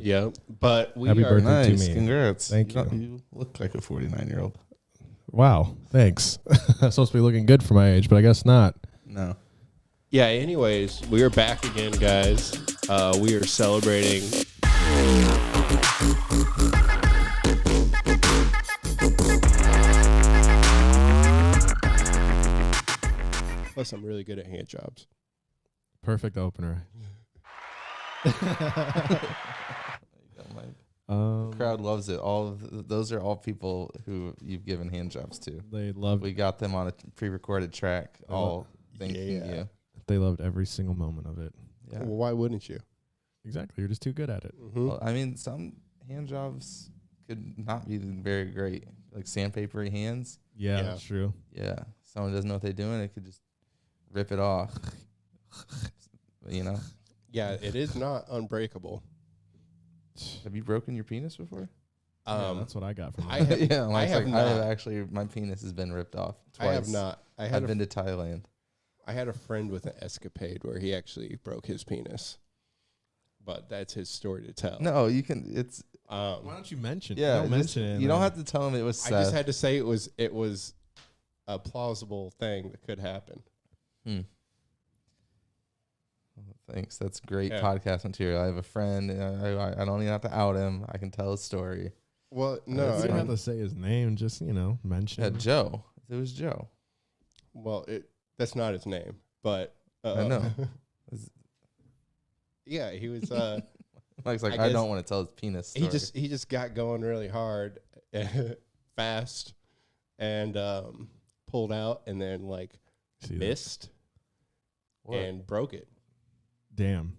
Yeah, but we Happy are birthday to Nice, me. congrats. Thank you. You look like a 49-year-old. Wow, thanks. I'm supposed to be looking good for my age, but I guess not. No. Yeah, anyways, we are back again, guys. We are celebrating. Plus, I'm really good at hand jobs. Perfect opener. Crowd loves it. Those are all people who you've given hand jobs to. They loved. We got them on a pre-recorded track. All thanking you. They loved every single moment of it. Yeah. Well, why wouldn't you? Exactly. You're just too good at it. Mm-hmm. Well, I mean, some hand jobs could not be very great, like sandpapery hands. Yeah, Yeah. that's true. Yeah, someone doesn't know what they're doing. It could just rip it off. You know. Yeah, it is not unbreakable. Have you broken your penis before? Yeah, that's what I got from I that. have- Yeah, I have not. actually. My penis has been ripped off twice. I have not. I've been to Thailand. I had a friend with an escapade where he actually broke his penis, but that's his story to tell. No, you can. It's Why don't you mention? yeah. Don't mention it. You don't have to tell him it was. I just had to say it was a plausible thing that could happen. Thanks. That's great Yeah. podcast material. I have a friend. I don't even have to out him. I can tell his story. Well, You no, don't have to say his name. Just mention. Yeah, Joe. It was Joe. well, that's not his name, but I know. Yeah, he was. Mike's like, I I guess don't want to tell his penis story. he just got going really hard, fast, and pulled out, and then See that? missed What? and broke it. Damn.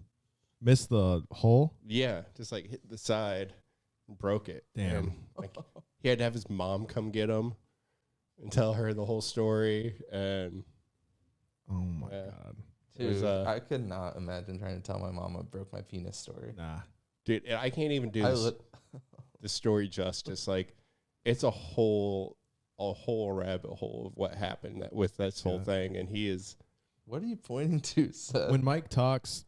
Missed the hole. Yeah, just hit the side, and broke it. Damn. And, he had to have his mom come get him and tell her the whole story. And Oh my Yeah. god. it was, Dude, I could not imagine trying to tell my mom I broke my penis story. Nah. dude, I can't even do I this, lit- the story justice. It's a whole rabbit hole of what happened with this whole Yeah. thing. And he is. What are you pointing to, Seth? When Mike talks,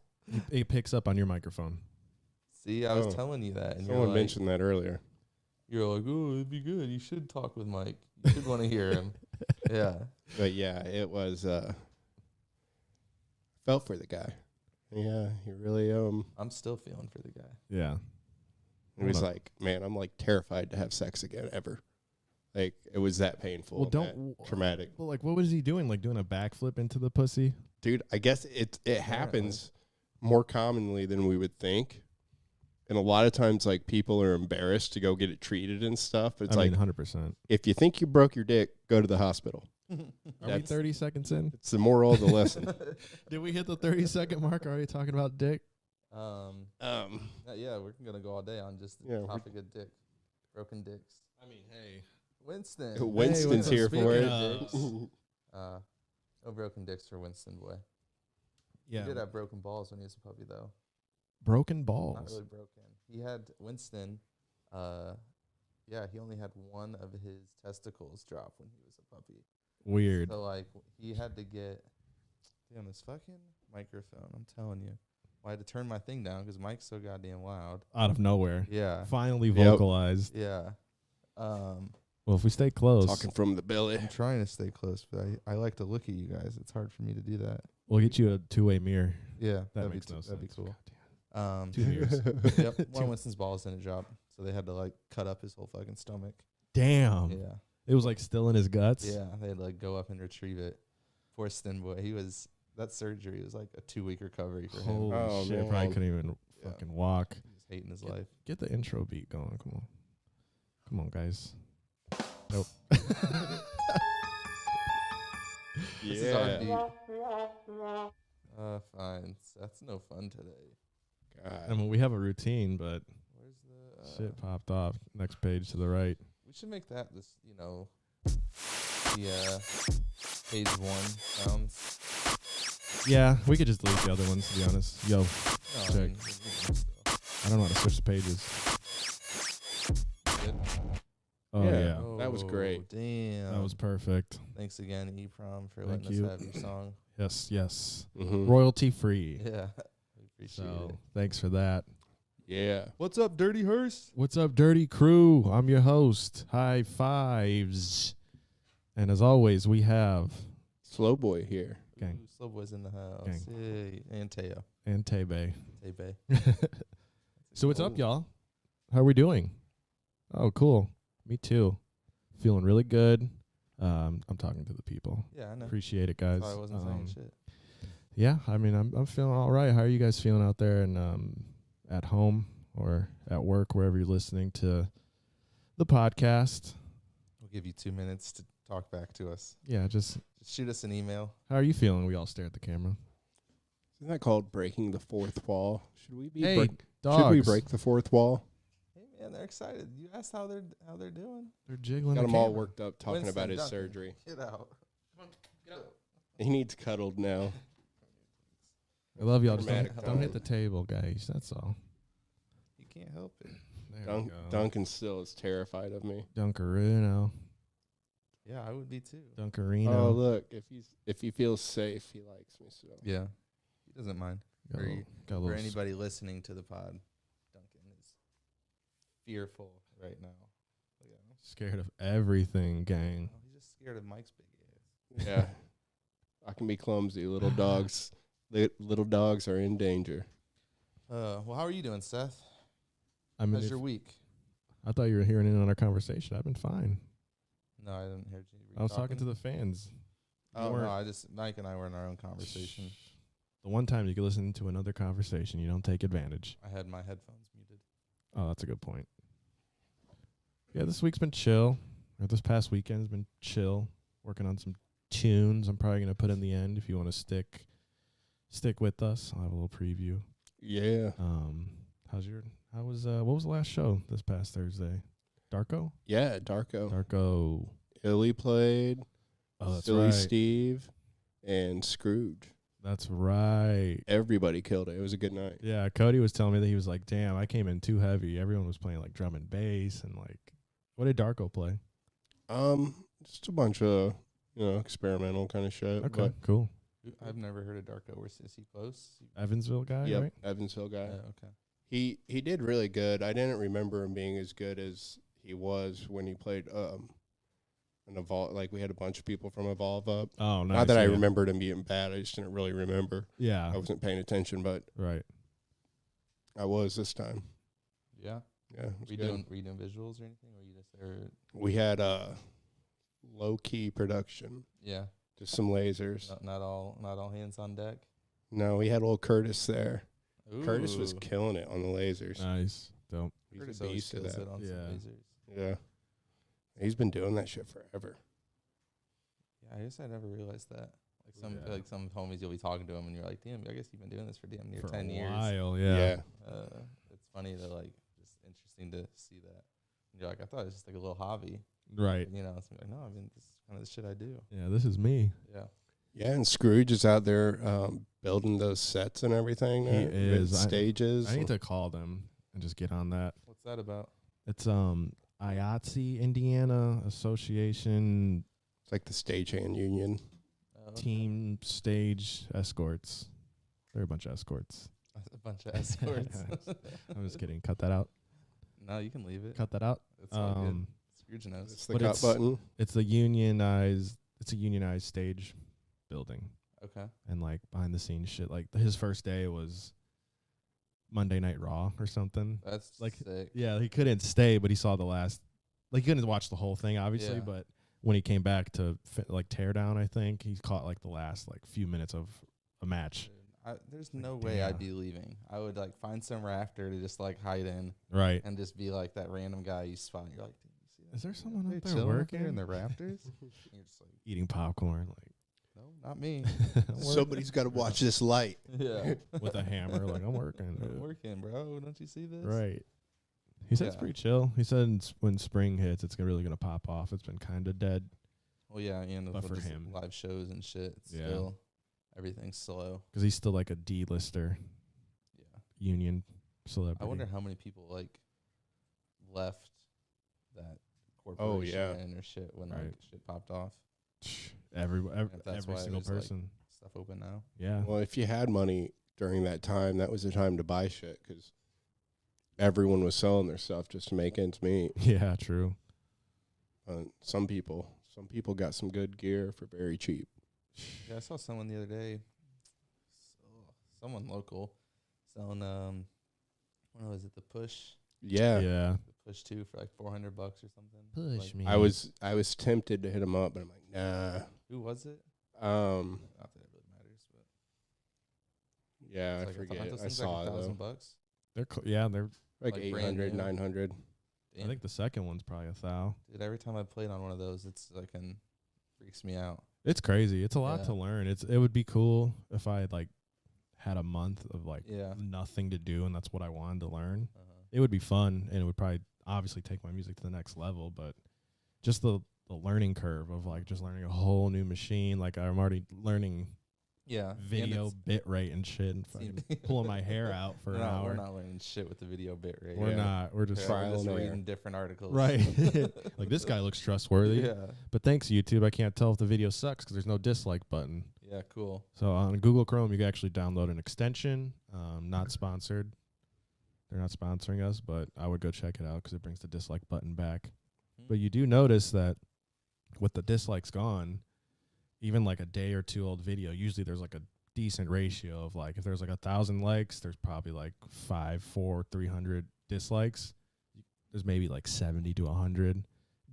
he picks up on your microphone. See, I was Oh. telling you that, and Someone mentioned that earlier. you're like, oh, it'd be good. You should talk with Mike. You should want to hear him. Yeah. But yeah, it was. Felt for the guy. Yeah, he really. I'm still feeling for the guy. Yeah. He was Hold on. like, man, I'm terrified to have sex again ever. It was that painful. Well, and don't that traumatic. Well, what was he doing? Doing a backflip into the pussy? Dude, I guess it happens more commonly than we would think. And a lot of times, people are embarrassed to go get it treated and stuff. It's 100%. if you think you broke your dick, go to the hospital. Are we That's- 30 seconds in? It's the moral of the lesson. Did we hit the 30-second mark already talking about dick? Yeah, we're gonna go all day on just the Yeah, topic of dick, broken dicks. I mean, hey. Winston. Winston's Winston, here for speaking it. of- No broken dicks for Winston, boy. Yeah. He did have broken balls when he was a puppy, though. Broken Not balls. really broken. He had Winston. He only had one of his testicles drop when he was a puppy. Weird. So he had to get. Damn, this fucking microphone. I'm telling you. I had to turn my thing down because Mike's so goddamn loud. Out of nowhere. Yeah. Finally Yep. vocalized. Yeah. Well, if we stay close, Talking from the belly. I'm trying to stay close, but I like to look at you guys. It's hard for me to do that. we'll get you a two-way mirror. Yeah, That that'd makes be no that'd be sense. cool. Two mirrors. Yep, one of Winston's balls didn't drop, so they had to cut up his whole fucking stomach. Damn. Yeah, It was still in his guts. yeah, they had to go up and retrieve it. Poor Stin boy, that surgery was a 2-week recovery for him. Holy Oh, shit. man. Probably couldn't even Yeah. fucking walk. He's hating his Get, life. get the intro beat going. Come on. Come on, guys. Nope. This is our beat. Fine. That's no fun today. I mean, we have a routine, but Where's the shit popped off. Next page to the right. We should make that the page 1 sounds. Yeah, we could just delete the other ones, to be honest. Yo, No, Check. I mean, still. I don't know how to switch the pages. Good. Oh, Yeah. yeah. That was great. Damn. That was perfect. Thanks again, EPROM, for Thank letting you. us have your song. Yes, yes. Mhm. Royalty free. Yeah. We appreciate So it. thanks for that. Yeah. What's up, Dirty Hearse? What's up, Dirty Crew? I'm your host. High fives. And as always, we have Slow boy here. Gang. Ooh, Slow Boy's in the house. Gang. Hey, and Teo. and Tebe. Hey, babe. So what's up, y'all? How are we doing? Oh, cool. Me too. Feeling really good. I'm talking to the people. Yeah, I know. Appreciate it, guys. That's why I wasn't saying shit. Yeah, I mean, I'm feeling all right. How are you guys feeling out there and at home or at work, wherever you're listening to the podcast? We'll give you 2 minutes to talk back to us. Yeah, just Just shoot us an email. how are you feeling? We all stare at the camera. Isn't that called breaking the fourth wall? Should we be? Hey, should we dogs. break the fourth wall? Hey, man, they're excited. You asked how they're doing. They're jiggling. Got the him all camera. worked up talking Winston about his Duncan. surgery. Get out. He needs cuddled now. I love y'all. Just Dramatic don't hit tone. the table, guys. That's all. You can't help it. There we go. Duncan still is terrified of me. Dunkarino. Yeah, I would be too. Dunkarino. Oh, look, if he feels safe, he likes me still. Yeah. He doesn't mind. Got a for little- you- got a For little anybody listening to the pod, Duncan is fearful right now. Look at him. scared of everything, gang. Oh, he's just scared of Mike's big ass. Yeah. I can be clumsy. Little dogs. Little dogs are in danger. Well, how are you doing, Seth? I mean, How's if- your week? I thought you were hearing in on our conversation. I've been fine. No, I didn't hear you. Were you I was talking to the fans. Oh, weren't- no, Mike and I were in our own conversation. The one time you can listen to another conversation, you don't take advantage. I had my headphones muted. Oh, that's a good point. Yeah, this week's been chill. Or this past weekend's been chill. Working on some tunes. I'm probably gonna put in the end if you want to stick with us. I'll have a little preview. Yeah. What was the last show this past Thursday? Darko? Yeah, Darko. Darko. Illy played. Oh, that's Silly right. Steve and Scrooge. That's right. Everybody killed it. It was a good night. Yeah, Cody was telling me that he was like, damn, I came in too heavy. Everyone was playing like drum and bass and like, what did Darko play? Just a bunch of, experimental kind of shit. Okay, But cool. I've never heard of Darko. Where's is he close? Evansville guy, yep, right? Evansville guy. Okay. He did really good. I didn't remember him being as good as he was when he played an Evolve. Like, we had a bunch of people from Evolve up. Oh, nice. Not that I yeah. remembered him being bad. I just didn't really remember. Yeah, I wasn't paying attention, but right. I was this time. Yeah. Yeah, it was Were you good. doing visuals or anything? Or were you just there? We had low key production, Yeah. just some lasers. Not all hands on deck. No, we had old Curtis there. Curtis was Ooh. killing it on the lasers. Nice. Dope. He's Curtis a always beast at kills that. it on some Yeah. lasers. Yeah, he's been doing that shit forever. Yeah, I guess I never realized that. Yeah. Like some homies, you'll be talking to them, and you're like, "Damn, I guess you've been doing this for damn near For 10 a years." while, yeah. It's funny to like, just interesting to see that. And you're like, I thought it was just like a little hobby, Right. You know? It's like, no, I mean, this is kind of the shit I do. Yeah, this is me. Yeah. Yeah, and Scrooge is out there building those sets and everything. He with is. stages. I need to call them and just get on that. What's that about? It's IATSE, Indiana Association It's like the stagehand union. Okay. Team Stage Escorts. They're a bunch of escorts. A bunch of escorts. I'm just kidding. Cut that out. No, you can leave it. Cut that out. It's all good. Scrooge knows. It's the But cut it's- button. It's a unionized stage building. Okay. And like behind the scenes shit. Like his first day was Monday Night Raw or something. That's Like, sick. Yeah, he couldn't stay, but he saw the last. Like, he couldn't watch the whole thing, obviously. Yeah. But when he came back to tear down, I think he caught like the last like few minutes of a match. There's no way I'd damn. be leaving. I would like find some rafter to just like hide in Right. and just be like that random guy you spot. You're like, "Dude, you see that Is there guy someone out up there there chilling working?" in the rafters? And you're just like, Eating popcorn, like no, not me. Somebody's got to watch this light. Yeah. with a hammer, like I'm working. I'm dude." working, bro. Don't you see this? Right. He said it's Yeah. pretty chill. He said when spring hits, it's really gonna pop off. It's been kind of dead. Well, yeah, and But with for just him. live shows and shit, it's Yeah. still everything's slow. Because he's still like a D-lister Yeah. union celebrity. I wonder how many people like left that Oh, corporation yeah. or shit when Right. like shit popped off. every If that's every why single there's, like, person. Stuff open now. Yeah. Well, if you had money during that time, that was the time to buy shit because everyone was selling their stuff just to make ends meet. Yeah, true. Some people got some good gear for very cheap. Yeah, I saw someone the other day, someone local, selling what was it, the Push? Yeah. Yeah. The Push 2 for like $400 or something. Push Like, me. I was tempted to hit him up, but I'm like, nah. who was it? Um, Not that it really matters, but yeah, I it's like forget. those I things saw like it though. $1,000. They're Like, like brand 800, new. 900. I think the second one's probably $1,000. Dude, every time I played on one of those, it's like freaks me out. It's crazy. It's a lot Yeah. to learn. It would be cool if I had like had a month of like Yeah. nothing to do and that's what I wanted to learn. Uh-huh. It would be fun and it would probably obviously take my music to the next level, but just the learning curve of like just learning a whole new machine. Like I'm already learning Yeah. video bit rate and shit and fucking pulling my hair out for an hour. We're not learning shit with the video bit rate. We're Yeah. not. We're just Yeah, trial we're just and error. reading different articles. right. Like this guy looks trustworthy. Yeah. But thanks YouTube, I can't tell if the video sucks because there's no dislike button. Yeah, cool. So on Google Chrome, you can actually download an extension. Not sponsored. They're not sponsoring us, but I would go check it out because it brings the dislike button back. But you do notice that with the dislikes gone, even like a day or two old video, usually there's like a decent ratio of like if there's like 1,000 likes, there's probably like 300 dislikes. There's maybe like 70 to 100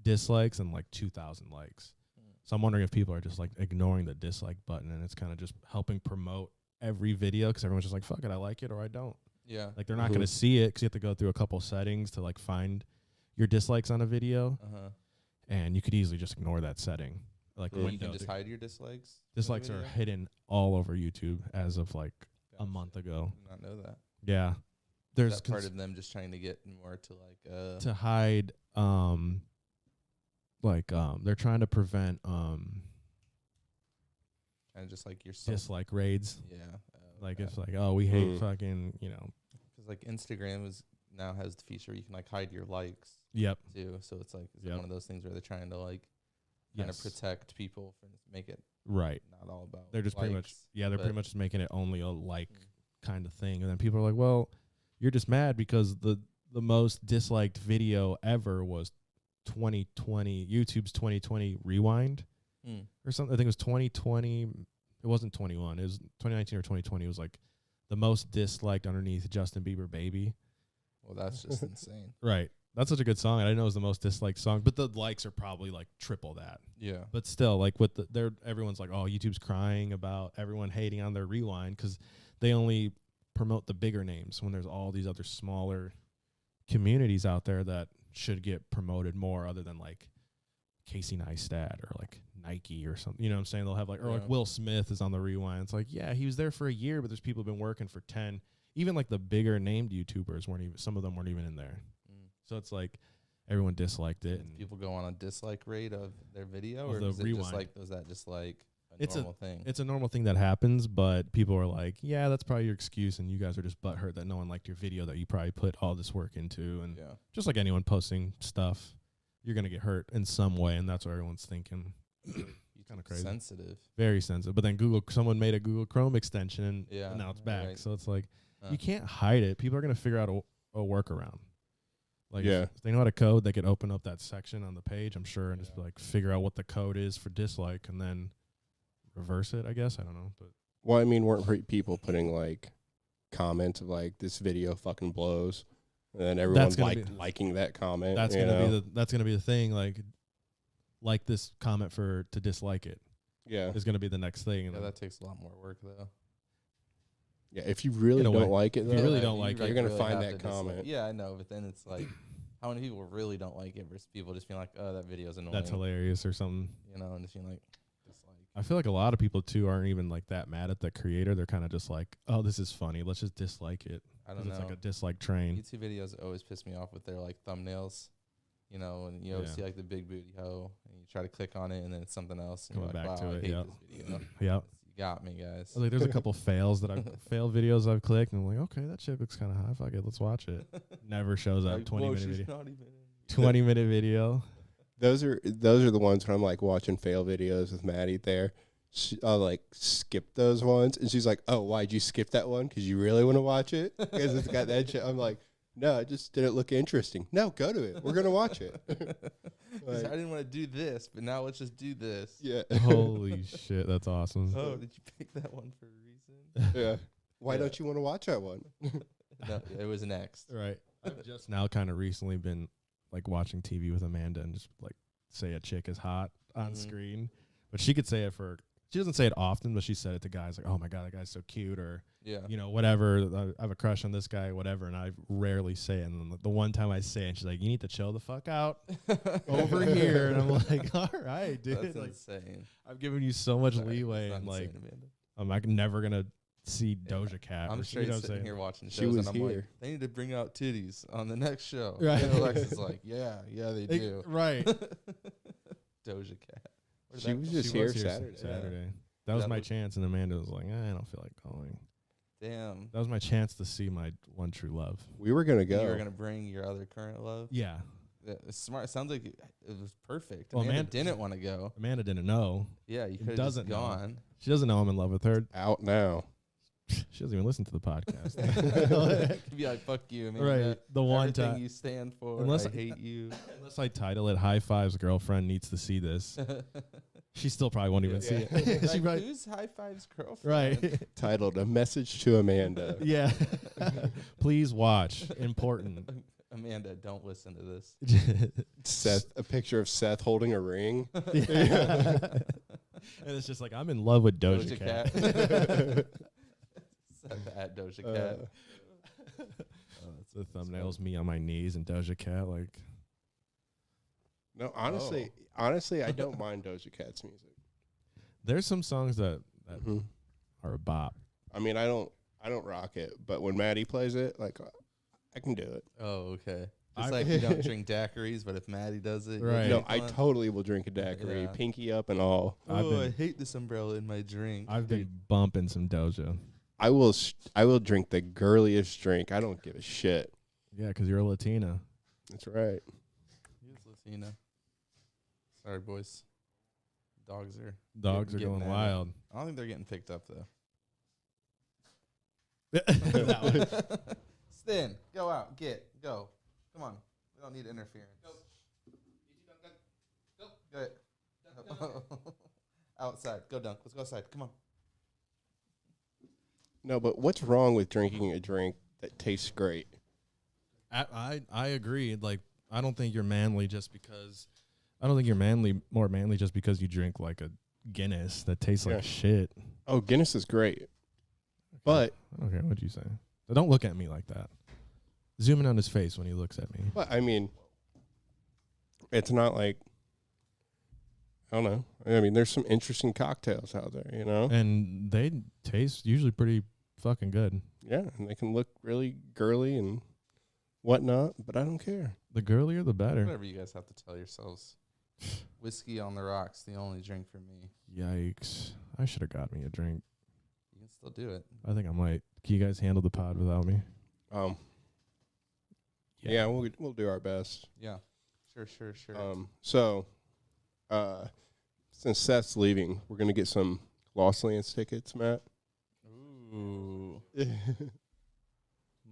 dislikes and like 2,000 likes. So I'm wondering if people are just like ignoring the dislike button and it's kind of just helping promote every video because everyone's just like, fuck it, I like it or I don't. Yeah. Like they're not going to see it because you have to go through a couple settings to like find your dislikes on a video. Uh-huh. And you could easily just ignore that setting. Like You window. can just hide your dislikes? in the Dislikes are video? hidden all over YouTube as of like a Gotcha. month ago. Did not know that. Yeah. Is There's that part of them just trying to get more to like to hide they're trying to prevent kind of just like your dislike raids. Yeah. Like if like, oh, we hate Mm. fucking, you know. because like Instagram now has the feature where you can like hide your likes Yep. too. So it's like is it Yep. one of those things where they're trying to like kind of Yes. protect people from make it Right. not all about. They're just pretty much likes, they're but- pretty much just making it only a like Mm. kind of thing. And then people are like, well, you're just mad because the most disliked video ever was 2020 YouTube's 2020 rewind Mm. or something. I think it was 2020. It wasn't 21. It was 2019 or 2020. It was like the most disliked underneath Justin Bieber Baby. Well, that's just insane. Right. That's such a good song. I didn't know it was the most disliked song, but the likes are probably like triple that. Yeah. But still, like with everyone's like, oh, YouTube's crying about everyone hating on their rewind because they only promote the bigger names when there's all these other smaller communities out there that should get promoted more other than like Casey Neistat or like Nike or something. You know what I'm saying? They'll have like, or Yeah. like Will Smith is on the rewind. It's like, yeah, he was there for a year, but there's people who've been working for 10. Even like the bigger named YouTubers some of them weren't even in there. Mm. So it's like everyone disliked it. Did And people go on a dislike rate of their video, Of or the is it rewind. just like was that just like a It's a- normal thing? it's a normal thing that happens, but people are like, yeah, that's probably your excuse, and you guys are just butthurt that no one liked your video that you probably put all this work into. And Yeah. just like anyone posting stuff, you're going to get hurt in some way, and that's what everyone's thinking. Kinda crazy. Sensitive. Very sensitive. But then someone made a Google Chrome extension, and Yeah, now it's back. right. So it's like, Huh. you can't hide it. People are going to figure out a workaround. Like, Yeah. if they know how to code, they could open up that section on the page, I'm sure, and just Yeah. like figure out what the code is for dislike and then reverse it, I guess. I don't know. But Well, I mean, weren't people putting like comments of like this video fucking blows, and then everyone's gonna like be- liking that comment. that's you gonna know? be the thing. Like this comment to dislike it yeah. is gonna be the next thing. And Yeah, then that takes a lot more work though. Yeah, if you really In a don't way. like it, If you though, really don't like it, you're gonna really find have that to dislike- comment. Yeah, I know, but then it's like, how many people really don't like it versus people just being like, oh, that video's annoying. that's hilarious or something. You know, and just being like, dislike. I feel like a lot of people too aren't even like that mad at the creator. They're kind of just like, oh, this is funny. Let's just dislike it. I 'Cause don't it's know. like a dislike train. YouTube videos always piss me off with their like thumbnails. You know, and you always Yeah. see like the big booty hoe, and you try to click on it, and then it's something else. And Coming you're like, back wow, to I it, hate yeah. this video. Yep. You got me, guys. Like there's a couple fail videos I've clicked and I'm like, okay, that shit looks kind of high. Fuck it, let's watch it. Never shows up. Like, 20-minute she's video. not even in. 20-minute video. Those are the ones when I'm like watching fail videos with Maddie there. I'll like skip those ones, and she's like, "Oh, why'd you skip that one? Because you really want to watch it? Because it's got that shit." I'm like, No, it just didn't look interesting. No, go to it. We're gonna watch it. 'Cause I Like, didn't want to do this, but now let's just do this. yeah. Holy shit, that's awesome. Oh, did you pick that one for a reason? Yeah. Why Yeah. don't you want to watch that one? No, it was next. Right. I've just now kind of recently been like watching TV with Amanda and just like say a chick is hot on Mhm. screen, but she could say it for. She doesn't say it often, but she said it to guys like, "Oh my god, that guy's so cute," or Yeah. you know, whatever. I have a crush on this guy, whatever. And I rarely say it. And then the one time I say it, she's like, "You need to chill the fuck out over here." And I'm like, "All right, dude. That's Like, insane. I've given you so much Sorry, leeway, that's and not like, insane, Amanda. I'm like never gonna see Doja Cat. I'm or, straight you know what I'm sitting saying? here watching She shows, was and I'm like, here. they need to bring out titties on the next show. Right. And Alexa's like, yeah, they Like, do. right. Doja Cat. Where did She that was come just She here was Saturday. Saturday. That was That my was- chance, and Amanda was like, I don't feel like going. from? Damn. That was my chance to see my one true love. We were gonna go. You were gonna bring your other current love. Yeah. Yeah, it's smart. It sounds like it was perfect. Well, Amanda Amanda- didn't want to go. Amanda didn't know. Yeah, you could have just doesn't know. gone. She doesn't know I'm in love with her. Out now. She doesn't even listen to the podcast. Could be like, fuck you, Amanda. Right. The one Everything time. you stand for. Unless I I- hate you. Unless I title it "High Fives Girlfriend Needs to See This," she still probably won't even see Yeah. it. Like, she probably, who's High Five's girlfriend? right? Titled "A Message to Amanda." Yeah. Please watch. Important. Amanda, don't listen to this. Seth, a picture of Seth holding a ring. Yeah. And it's just like I'm in love with Doja, Cat. Said at Doja Uh, Cat. The thumbnails me on my knees and Doja Cat like. No, honestly, I don't mind Doja Cat's music. There's some songs that Mhm. are a bop. I mean, I don't rock it, but when Maddie plays it, like, I can do it. Oh, okay. I- It's like you don't drink daiquiris, but if Maddie does it, you'll Right. No, drink I one. totally will drink a daiquiri, Yeah. pinky up and all. I've Oh, been- I hate this umbrella in my drink. I've been bumping some Doja. I will drink the girliest drink. I don't give a shit. Yeah, 'cause you're a Latina. That's right. He's Latina. Sorry, boys. Dogs are Dogs are getting going at it. wild. I don't think they're getting picked up though. That one. Stin, go out, go. Come on, we don't need interference. Go. Outside, go dunk. Let's go outside. Come on. No, but what's wrong with drinking a drink that tastes great? I agree. Like I don't think you're manly just because. I don't think you're more manly just because you drink like a Guinness that tastes Yeah. like shit. Oh, Guinness is great, but I don't care what you say. But don't look at me like that. Zoom in on his face when he looks at me. I mean, it's not like, I don't know. I mean, there's some interesting cocktails out there, you know? And they taste usually pretty fucking good. Yeah, and they can look really girly and whatnot, but I don't care. The girlier, the better. Whatever you guys have to tell yourselves. Whiskey on the rocks, the only drink for me. Yikes. I should have got me a drink. You can still do it. I think I might. Can you guys handle the pod without me? Yeah, we'll do our best. Yeah. Sure. So, since Seth's leaving, we're gonna get some Lost Lands tickets, Matt. Ooh.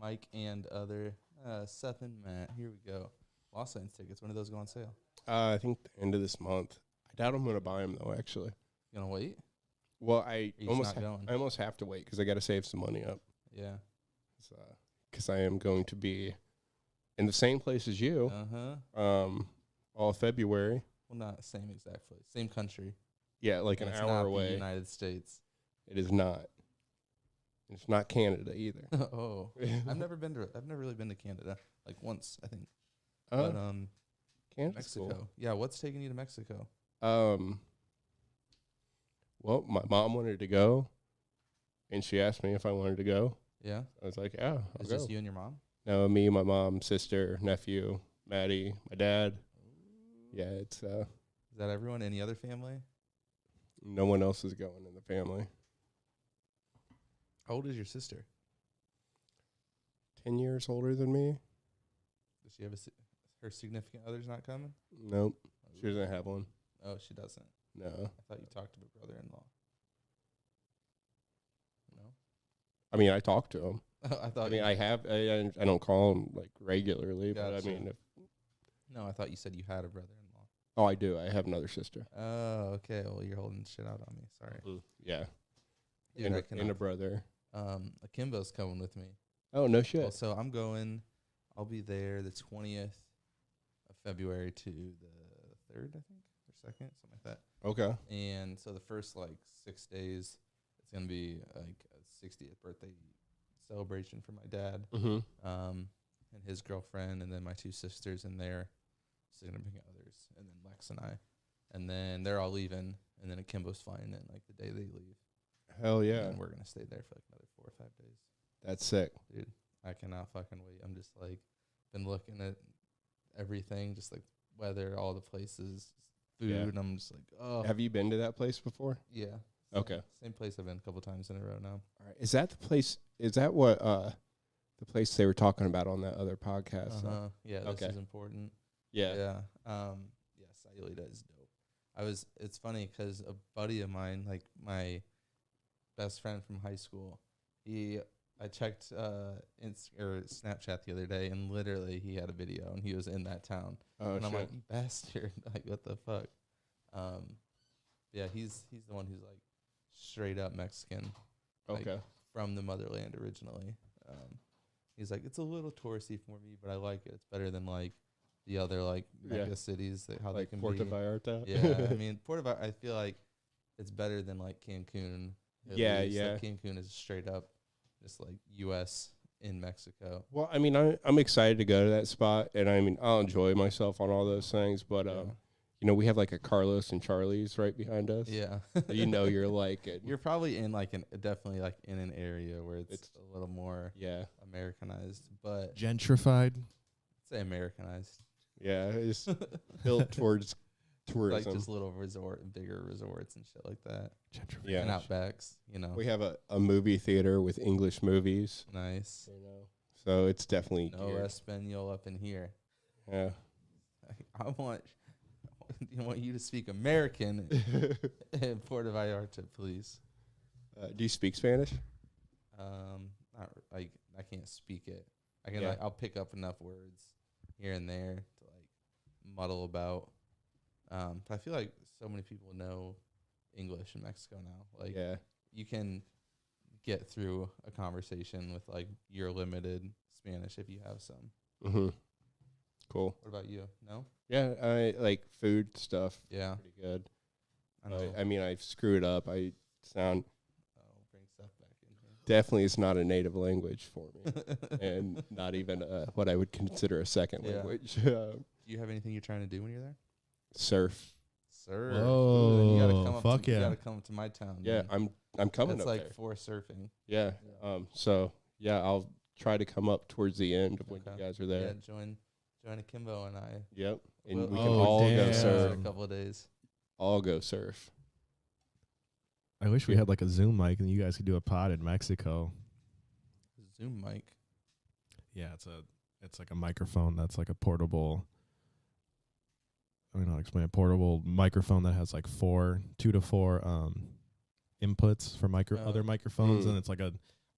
Mike and other Seth and Matt. Here we go. Lost Lands tickets. When do those go on sale? I think the end of this month. I doubt I'm gonna buy them though. Actually, You gonna wait? well, I Or you just almost not going? I almost have to wait because I got to save some money up. Yeah. Because I am going to be in the same place as you, all of February. Well, not same exact place. Same country. Yeah, like And an it's hour not the away. United States. It is not. It's not Canada either. Oh. I've never really been to Canada. Like once, I think. Oh, But Canada's Mexico. cool. Yeah, what's taking you to Mexico? Well, my mom wanted to go, and she asked me if I wanted to go. Yeah. I was like, yeah, I'll It's go. just you and your mom? No, me, my mom, sister, nephew, Maddie, my dad. Yeah, it's Is that everyone? Any other family? no one else is going in the family. How old is your sister? 10 years older than me? Does she have her significant other's not coming? Nope. She doesn't have one. Oh, she doesn't. No. I thought you talked to her brother-in-law. No. I mean, I talked to him. I thought. I mean, I don't call him like regularly, but I Gotcha. mean, No, I thought you said you had a brother-in-law. oh, I do. I have another sister. Oh, okay. Well, you're holding shit out on me. Sorry. Yeah, Dude, and, I and a cannot. brother. Akimbo's coming with me. Oh no shit. Well, so I'm going. I'll be there the 20th of February to the 3rd, I think, or 2nd, something like that. Okay. And so the first like 6 days, it's gonna be like a 60th birthday celebration for my dad, Mm-hmm. and his girlfriend, and then my 2 sisters and their significant others, and then Lex and I, and then they're all leaving, and then Akimbo's flying in like the day they leave. Hell yeah, And we're gonna stay there for like another 4 or 5 days. that's sick. Dude, I cannot fucking wait. I'm just like been looking at everything, just like weather, all the places, food. Yeah. And I'm just like, oh, Have you been to that place before? yeah. Okay. Same place I've been a couple times in a row now. All right. Is that the place? Is that what the place they were talking about on that other podcast? Yeah, this Okay. is important. Yeah. Yeah. Yeah, Sayulita is dope. It's funny 'cause a buddy of mine, like my best friend from high school, I checked or Snapchat the other day, and literally he had a video, and he was in that town. Oh And I'm shit. like, you bastard! Like, what the fuck? Yeah, he's the one who's like straight up Mexican, like, Okay. from the motherland originally. He's like, it's a little touristy for me, but I like it. It's better than like the other like Yeah. mega cities that how Like they can Puerto be. Vallarta. Yeah, I mean Puerto Vallarta. I feel like it's better than like Cancun. at Yeah, least. yeah. Like Cancun is straight up just like U.S. in Mexico. Well, I mean, I'm excited to go to that spot, and I mean, I'll enjoy myself on all those things. But Yeah. you know, we have like a Carlos and Charlie's right behind us. Yeah. You know, you're like, it. You're probably in like definitely like in an area where it's It's- a little more yeah, Americanized, but Gentrified. say Americanized. yeah, it's built towards Like tourism. just little bigger resorts and shit like that. Gentrified. Yeah. And outbacks, you know. We have a movie theater with English movies, Nice. you know, so it's definitely No geared. Espanol up in here. Yeah. I want you to speak American in Puerto Vallarta, please. Do you speak Spanish? Not like I can't speak it. I can Yeah. like I'll pick up enough words here and there to like muddle about. But I feel like so many people know English in Mexico now. Like Yeah. you can get through a conversation with like your limited Spanish if you have some. Mm-hmm. Cool. What about you? No? Yeah, I like food stuff. Yeah. Pretty good. I know. I mean, I screwed up. I sound Bring stuff back in definitely is not a native language for me, here. and not even what I would consider a second Yeah. language. Do you have anything you're trying to do when you're there? Surf. Sir. Whoa, Then you gotta come up fuck to, You yeah. gotta come to my town. Yeah, man. I'm coming That's up like there. for surfing. Yeah. Yeah. So yeah, I'll try to come up towards the end of when Okay. you guys are Yeah, there. join Akimbo and I. Yep. And We'll- we can Oh, all go damn. for surf. a couple of days. All go surf. I wish we had like a Zoom mic and you guys could do a pod in Mexico. Zoom mic. Yeah, it's like a microphone that's like a portable. I mean, I'll explain a portable microphone that has like 2 to 4 inputs for other microphones, Mm. and it's like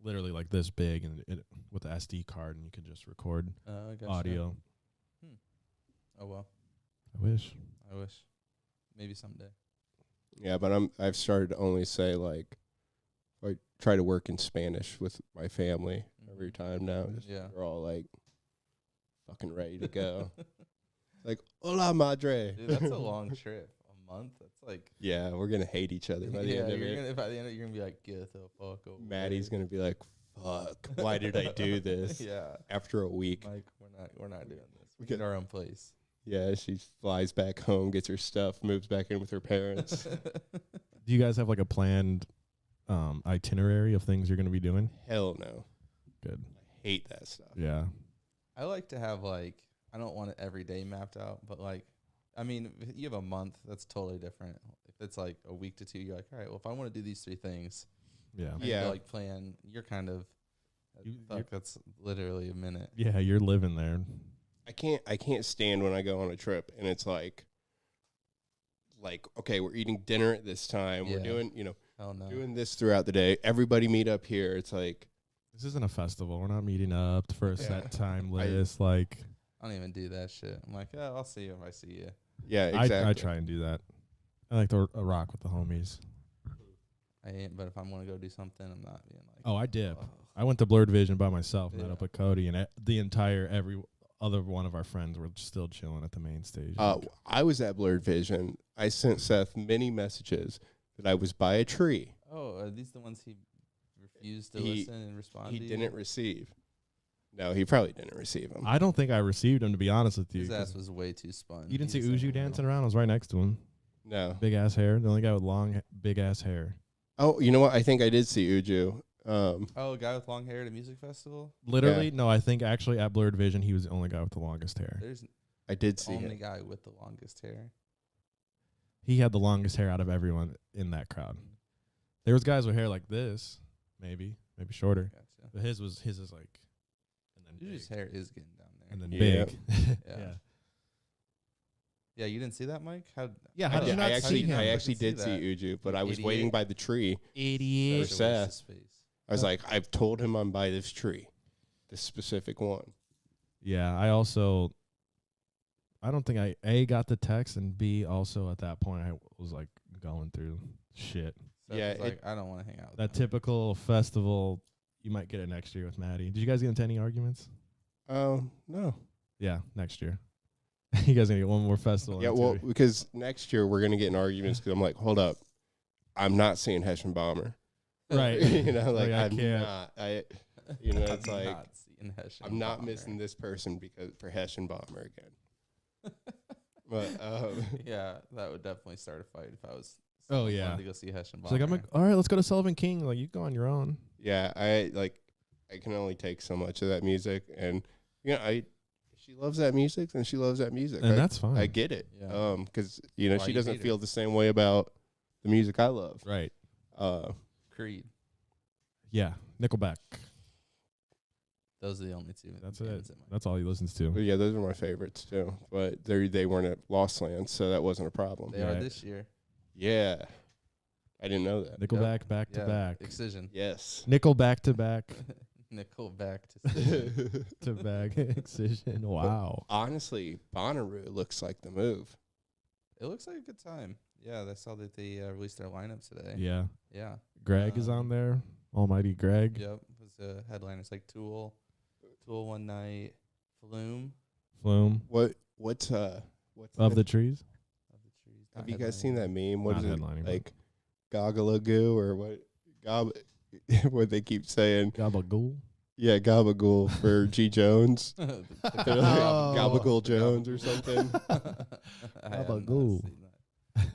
literally like this big, and it with the SD card, and you can just record I gotcha. audio. Oh well, I wish. I wish. Maybe someday. Yeah, but I've started to only say like I try to work in Spanish with my family every time now. Just Yeah. we're all like fucking ready to go. Like, hola madre. Dude, that's a long trip. A month. That's like. Yeah, we're gonna hate each other by the Yeah, end of you're it. gonna. By the end, you're gonna be like, get the fuck over. Maddie's gonna be like, fuck, why did I do this? Yeah. After a week. Mike, we're not doing this. We Okay. get our own place. Yeah, she flies back home, gets her stuff, moves back in with her parents. Do you guys have like a planned itinerary of things you're going to be doing? Hell no. Good. I hate that stuff. Yeah. I like to have like, I don't want it every day mapped out, but like, I mean, if you have a month, that's totally different. If it's like a week to 2, you're like, all right, well, if I want to do these 3 things, Yeah. I need Yeah. to like plan. You're kind of, fuck, that's literally a minute. Yeah, you're living there. I can't stand when I go on a trip and it's like okay, we're eating dinner at this time. We're Yeah. doing, Hell no. doing this throughout the day. Everybody meet up here. It's like This isn't a festival. We're not meeting up for a Yeah. set time list. Like, I don't even do that shit. I'm like, yeah, I'll see you if I see you. Yeah, exactly. I try and do that. I like to rock with the homies. I ain't, but if I'm gonna go do something, I'm not being like. Oh, I dip. "Oh." I went to Blurred Vision by myself, met Yeah. up with Cody, and every other one of our friends were still chilling at the main stage. I was at Blurred Vision. I sent Seth many messages that I was by a tree. Oh, are these the ones he refused to He- listen and respond He to? didn't receive. No, he probably didn't receive them. I don't think I received him, to be honest with you. His 'cause ass was way too spun. you didn't see He was Uju like, dancing around? I was right next to him. No. Big ass hair. The only guy with long, big ass hair. Oh, you know what? I think I did see Uju. Oh, a guy with long hair at a music festival. Literally, no, I think actually at Blurred Vision, he was the only guy with the longest hair. There's I did see only him. guy with the longest hair. He had the longest hair out of everyone in that crowd. There was guys with hair like this, maybe shorter. Gotcha. But his is like, and then Uju's big, hair is getting down there. and then Yeah. big. Yeah. Yeah, you didn't see that, Mike? How? Yeah, how how did did you not I see him? actually did that. see Uju, but I was Idiot. waiting by the tree. Idiot. Or Seth. His face. I was like, I've told him I'm by this tree, this specific one. Yeah, I don't think I got the text, and B, also at that point I was like going through shit. Seth Yeah, was like, I don't want to hang out with That them. typical festival, you might get it next year with Maddie. Did you guys get into any arguments? No. Yeah, next year. You guys gonna get one more festival. Yeah, into well, it. because next year we're gonna get in arguments because I'm like, hold up, I'm not seeing Hessian Bomber. Right. You know, like I I'm can't. not. You know, it's I'm like not seeing Hessian I'm not Bomber. missing this person because for Hessian Bomber again. But Yeah, that would definitely start a fight if I was. Oh, wanted yeah. to go see Hessian It's Bomber. like, I'm like, all right, let's go to Sullivan King. Like, you go on your own. yeah, I can only take so much of that music, and you know, she loves that music, and she loves that music. And that's fine. I get it. Yeah. Because you know Why she you doesn't hate her? feel the same way about the music I love. Right. Creed. Yeah. Nickelback. Those are the only two. That's bands it. that might- That's all he listens to. But yeah, those are my favorites too. But they weren't at Lost Land, so that wasn't a problem. They Right. are this year. Yeah, I didn't know that. Nickelback back to Yeah, back. Excision. Yes. Nickel back to back Nickel back to to back. Excision. Wow. Honestly, Bonnaroo looks like the move. It looks like a good time. Yeah, I saw that they released their lineup today. Yeah. Yeah. Greg is on there. Almighty Greg. Yep. It was a headline. It's like Tool one night, Flume Flume. What's Of the trees. of the trees. have you guys seen that meme? What Not is it headlining, but- like? Goggalagoo or what? What they keep saying? Gabagool. Yeah, Gabagool for G Jones. The They're like, Oh. Gabagool The Jones or Gabagool. something. I have not Gabagool. seen that.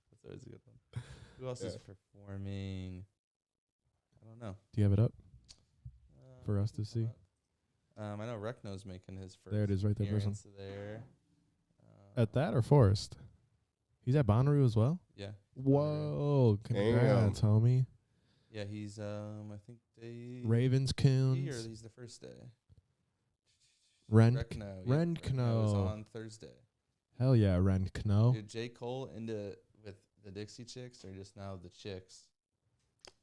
That's always a good one. Who else is Yeah. performing? I don't know. Do you have it up for us to see? I know Rekno's making his first. There it is right there, person. appearance there. At that or Forest? He's at Bonnaroo as well? Yeah. Whoa. Congrats, homie. Yeah, he's I think they Ravens he or Coons. he's the first day. Ren. Rekno. Renkno. was on Thursday. Hell yeah, Ren Kno. Dude, J. Cole into with the Dixie Chicks or just now the Chicks?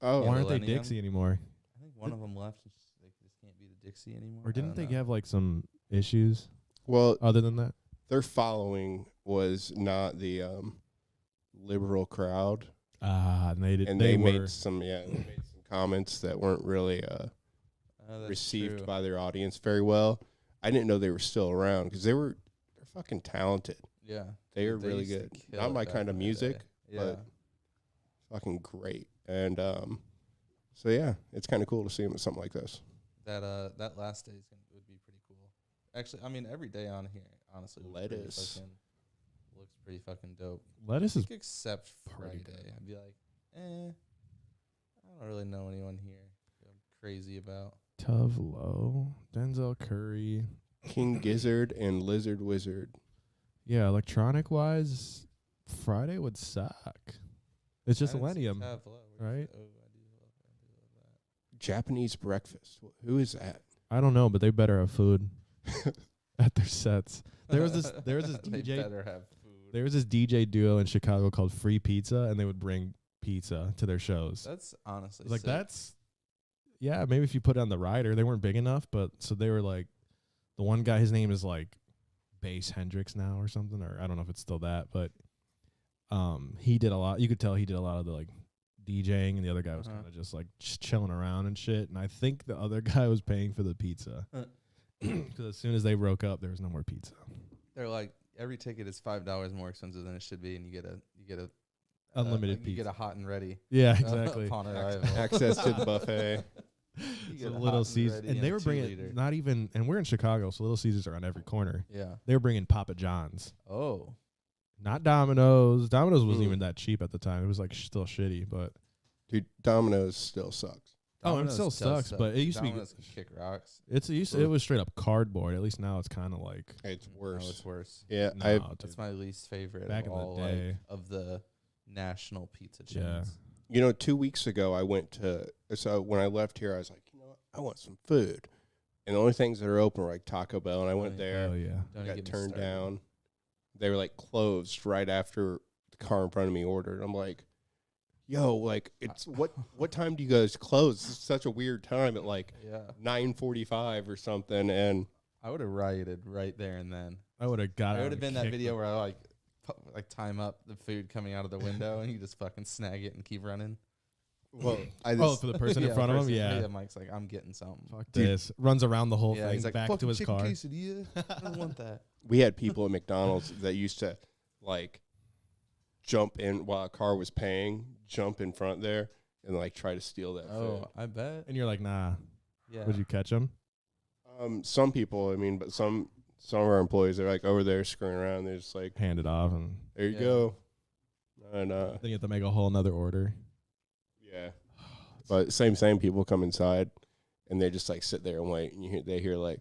Oh, Why aren't they Millennium? Dixie anymore? I think one of them left. And they just can't be the Dixie anymore. Or I didn't don't they know. have like some issues well, other than that? their following was not the liberal crowd, And they did. and they they were. made some comments that weren't really Oh, that's received true. by their audience very well. I didn't know they were still around because they're fucking talented. Yeah. They are They really used to good. kill Not it my back kind of in the music, day. Yeah. but fucking great. And so yeah, it's kind of cool to see them at something like this. That last day would be pretty cool. Actually, I mean every day on here, honestly, Lettuce. looks pretty fucking dope. Lettuce I is think except pretty Friday, dope. I'd be like, I don't really know anyone here I'm crazy about. Tuvlo, Denzel Curry. King Gizzard and Lizard Wizard. Yeah, electronic wise, Friday would suck. It's just I didn't see Millennium, Tavlo. Where's right? the- Oh, I do love that. Japanese breakfast. Who is that? I don't know, but they better have food at their sets. There was this They DJ. better have food. There was this DJ duo in Chicago called Free Pizza, and they would bring pizza to their shows. That's honestly Like sick. that's Yeah, maybe if you put it on the rider, they weren't big enough, but so they were like, the one guy, his name is like Bass Hendricks now or something, or I don't know if it's still that, but he did a lot. You could tell he did a lot of the like DJing, and the other guy was kind of just like chilling around and shit. And I think the other guy was paying for the pizza because as soon as they broke up, there was no more pizza. They're like, every ticket is $5 more expensive than it should be, and you get a Unlimited you pizza. get a hot and ready. Yeah, exactly. Upon arrival. Access to the buffet. You So get a Little hot Caesars, ready and they a were 2 bringing liter. not even, and we're in Chicago, so Little Caesars are on every corner. Yeah. They were bringing Papa John's, Oh. not Domino's. Domino's wasn't Mm. even that cheap at the time. It was like still shitty, but Dude, Domino's still sucks. Oh, and it Domino's still does sucks, suck. but it used to be- Domino's can kick rocks. it was straight up cardboard. At least now it's kind of like It's No, worse. it's worse. Yeah, no, I dude. That's my least favorite Back of in the all, day. like, of the national pizza chains. Yeah. 2 weeks ago I went to, so when I left here I was like, you know what, I want some food. And the only things that are open were like Taco Bell, and I went Oh, there, Oh yeah. Don't even got get me turned started. down. They were like closed right after the car in front of me ordered. I'm like, yo, like it's what time do you guys close? It's such a weird time at like Yeah. 9:45 or something. And I would have rioted right there and then. I would have got. It would have been that video where I like time up the food coming out of the window and you just fucking snag it and keep running. well, I Oh, just, for the person in front of him, yeah. Mike's like, I'm getting something. Fuck Dude. this. Runs around the whole Yeah, thing he's like, back to fucking his chicken car. quesadilla. I don't want that. we had people at McDonald's that used to like jump in while a car was paying, jump in front there and like try to steal that Oh, I bet. And you're like, nah. Yeah. Would you catch him? food. Some people, I mean, but some of our employees, they're like over there screwing around. They're just like, Hand it off, and there you Yeah. go. And then you have to make a whole nother order. yeah. But same people come inside and they just like sit there and wait, and they hear like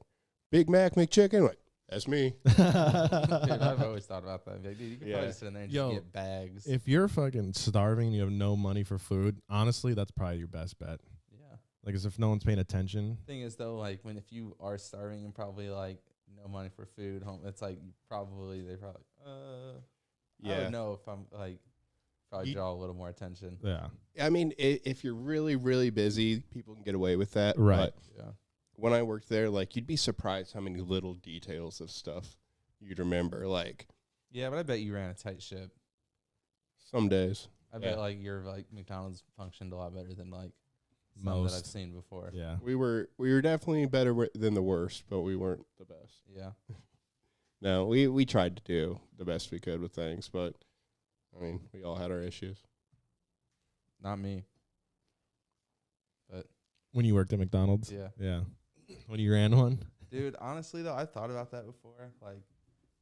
Big Mac McChicken, like that's me. Dude, I've always thought about that. Like, dude, you could Yeah. probably sit in there and Yo, just get bags. If you're fucking starving and you have no money for food, honestly, that's probably your best bet. Yeah. Like, as if no one's paying attention. Thing is though, like if you are starving and probably like no money for food home, it's like they probably I Yeah. don't know if I'm like probably You- draw a little more attention. Yeah. I mean, if you're really, really busy, people can get away with that. Right. But Yeah. when I worked there, like you'd be surprised how many little details of stuff you'd remember. Like Yeah, but I bet you ran a tight ship. some days. I bet Yeah. like your like McDonald's functioned a lot better than like some that I've Most. seen before. Yeah. We were definitely better than the worst, but we weren't the best. Yeah. No, we tried to do the best we could with things, but I mean, we all had our issues. Not me. But When you worked at McDonald's? yeah. Yeah. When you ran one? Dude, honestly though, I thought about that before. Like,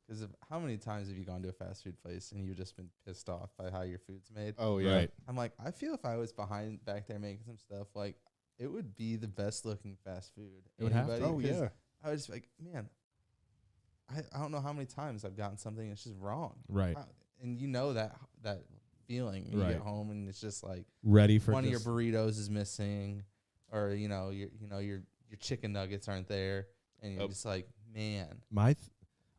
because of how many times have you gone to a fast food place and you've just been pissed off by how your food's made? Oh yeah. Right. I'm like, I feel if I was behind back there making some stuff, like it would be the best looking fast food. It would have to. Oh 'cause yeah. I was like, man, I don't know how many times I've gotten something that's just wrong. Right. And you know that feeling. You Right. get home and it's just like Ready for one of your just- burritos is missing, or your chicken nuggets aren't there, and you're Oh. just like, man, my th-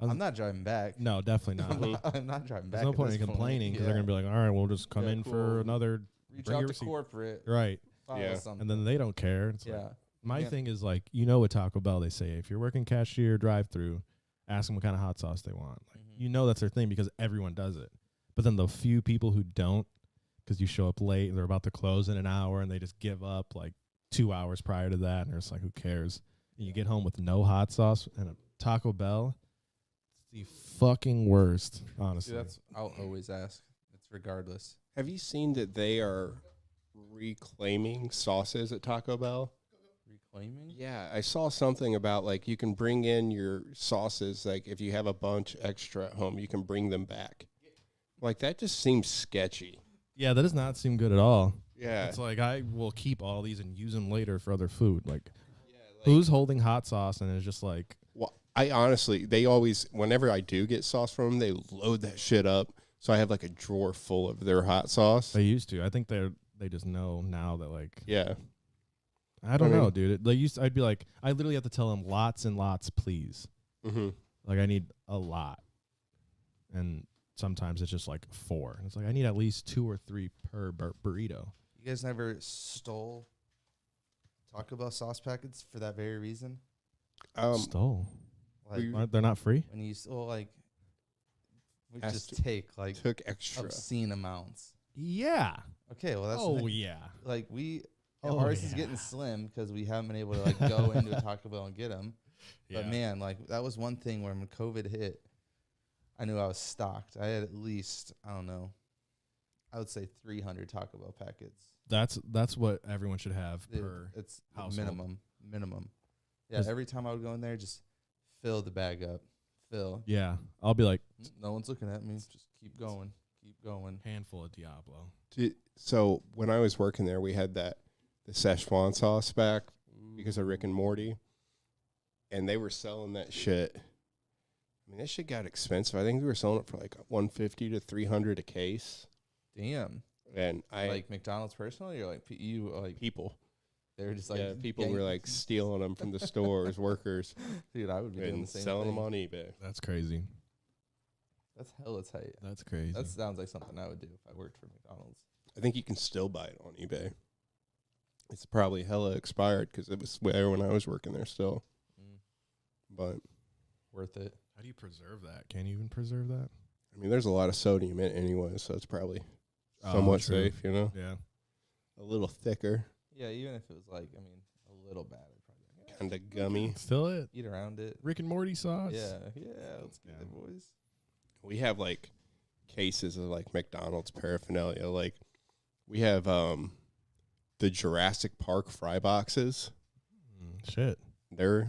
I'm not driving back. No, definitely not. I'm not driving back. There's no at point this in complaining because they're Yeah. going to be like, all right, we'll just come Yeah, in for cool. another. Reach bring out your to receipt. corporate. Right. File Yeah. something. And then they don't care. It's like, yeah. my Yeah. thing is like, with Taco Bell, they say if you're working cashier drive through, ask them what kind of hot sauce they want. Like, Mhm. you know that's their thing because everyone does it. But then the few people who don't, because you show up late and they're about to close in an hour and they just give up like 2 hours prior to that, and they're just like, who cares? And you get home with no hot sauce and a Taco Bell. It's the fucking worst, See, honestly. I'll always ask. It's regardless. Have you seen that they are reclaiming sauces at Taco Bell? Reclaiming. Yeah, I saw something about like you can bring in your sauces, like if you have a bunch extra at home, you can bring them back. Like that just seems sketchy. Yeah, that does not seem good at all. Yeah. It's like I will keep all these and use them later for other food. Like, like- who's holding hot sauce and it's just like, Well, I honestly, they always, whenever I do get sauce from them, they load that shit up. So I have like a drawer full of their hot sauce. they used to. I think they just know now that like, Yeah. I don't I mean- know, dude. I'd be like, I literally have to tell them lots and lots, please. Mm-hmm. Like I need a lot, and sometimes it's just like 4. It's like I need at least 2 or 3 per burrito. You guys never stole Taco Bell sauce packets for that very reason. Stole. Like They're not free? when you stole, like, we Has just to- take like took extra. obscene amounts. Yeah. Okay, well that's Oh, the thing. yeah. Like Oh, ours is yeah. getting slim because we haven't been able to like go into a Taco Bell and get them. But man, like that was one thing when COVID hit, I knew I was stocked. I had at least, I don't know, I would say 300 Taco Bell packets. That's what everyone should have per It's the household. minimum. Yeah, 'Cause- every time I would go in there, just fill the bag up. Fill. Yeah. I'll be like, No one's looking at me. Just keep going. Keep going. handful of Diablo. So when I was working there, we had the Szechuan sauce back because of Rick and Morty, and they were selling that shit. I mean, that shit got expensive. I think they were selling it for like $150 to $300 a case. Damn. And I Like McDonald's personally, or like you like people, they were just like people were like stealing them from the stores, workers, dude, I would be doing and the same selling thing. them on eBay. That's crazy. That's hella tight. That's crazy. That sounds like something I would do if I worked for McDonald's. I think you can still buy it on eBay. It's probably hella expired because it was there when I was working there still. But Worth it. How do you preserve that? Can you even preserve that? I mean, there's a lot of sodium in it anyway, so it's probably Oh, somewhat true. safe, you know? Yeah. A little thicker, Yeah, even if it was like, I mean, a little bad, I'd probably be like, kind of gummy. Still it. eat around it. Rick and Morty sauce. Yeah, let's get Yeah. it, boys. We have like cases of like McDonald's paraphernalia. Like we have the Jurassic Park fry boxes. Shit. They're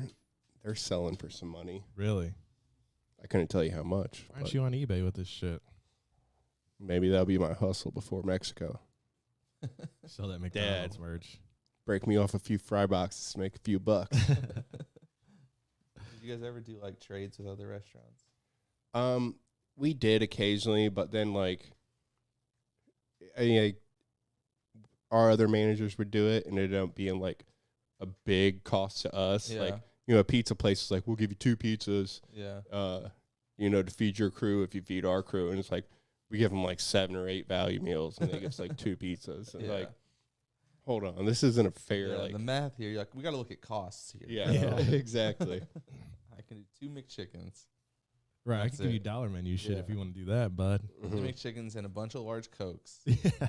selling for some money. Really? I couldn't tell you how much. Why aren't but you on eBay with this shit? maybe that'll be my hustle before Mexico. Sell that McDonald's merch. Break me off a few fry boxes, make a few bucks. Did you guys ever do like trades with other restaurants? We did occasionally, but then like, our other managers would do it, and it ended up being like a big cost to us. Yeah. Like, a pizza place is like, we'll give you 2 pizzas, Yeah. to feed your crew if you feed our crew, and it's like we give them like 7 or 8 value meals, and they give us like 2 pizzas, and Yeah. like, hold on, this isn't a fair Yeah, like. the math here, you're like, we got to look at costs here. Yeah, Yeah. exactly. I can do 2 McChickens. Right. I That's can give you it. dollar menu shit if Yeah. you want to do that, bud. 2 Mhm. McChickens and a bunch of large Cokes. Yeah.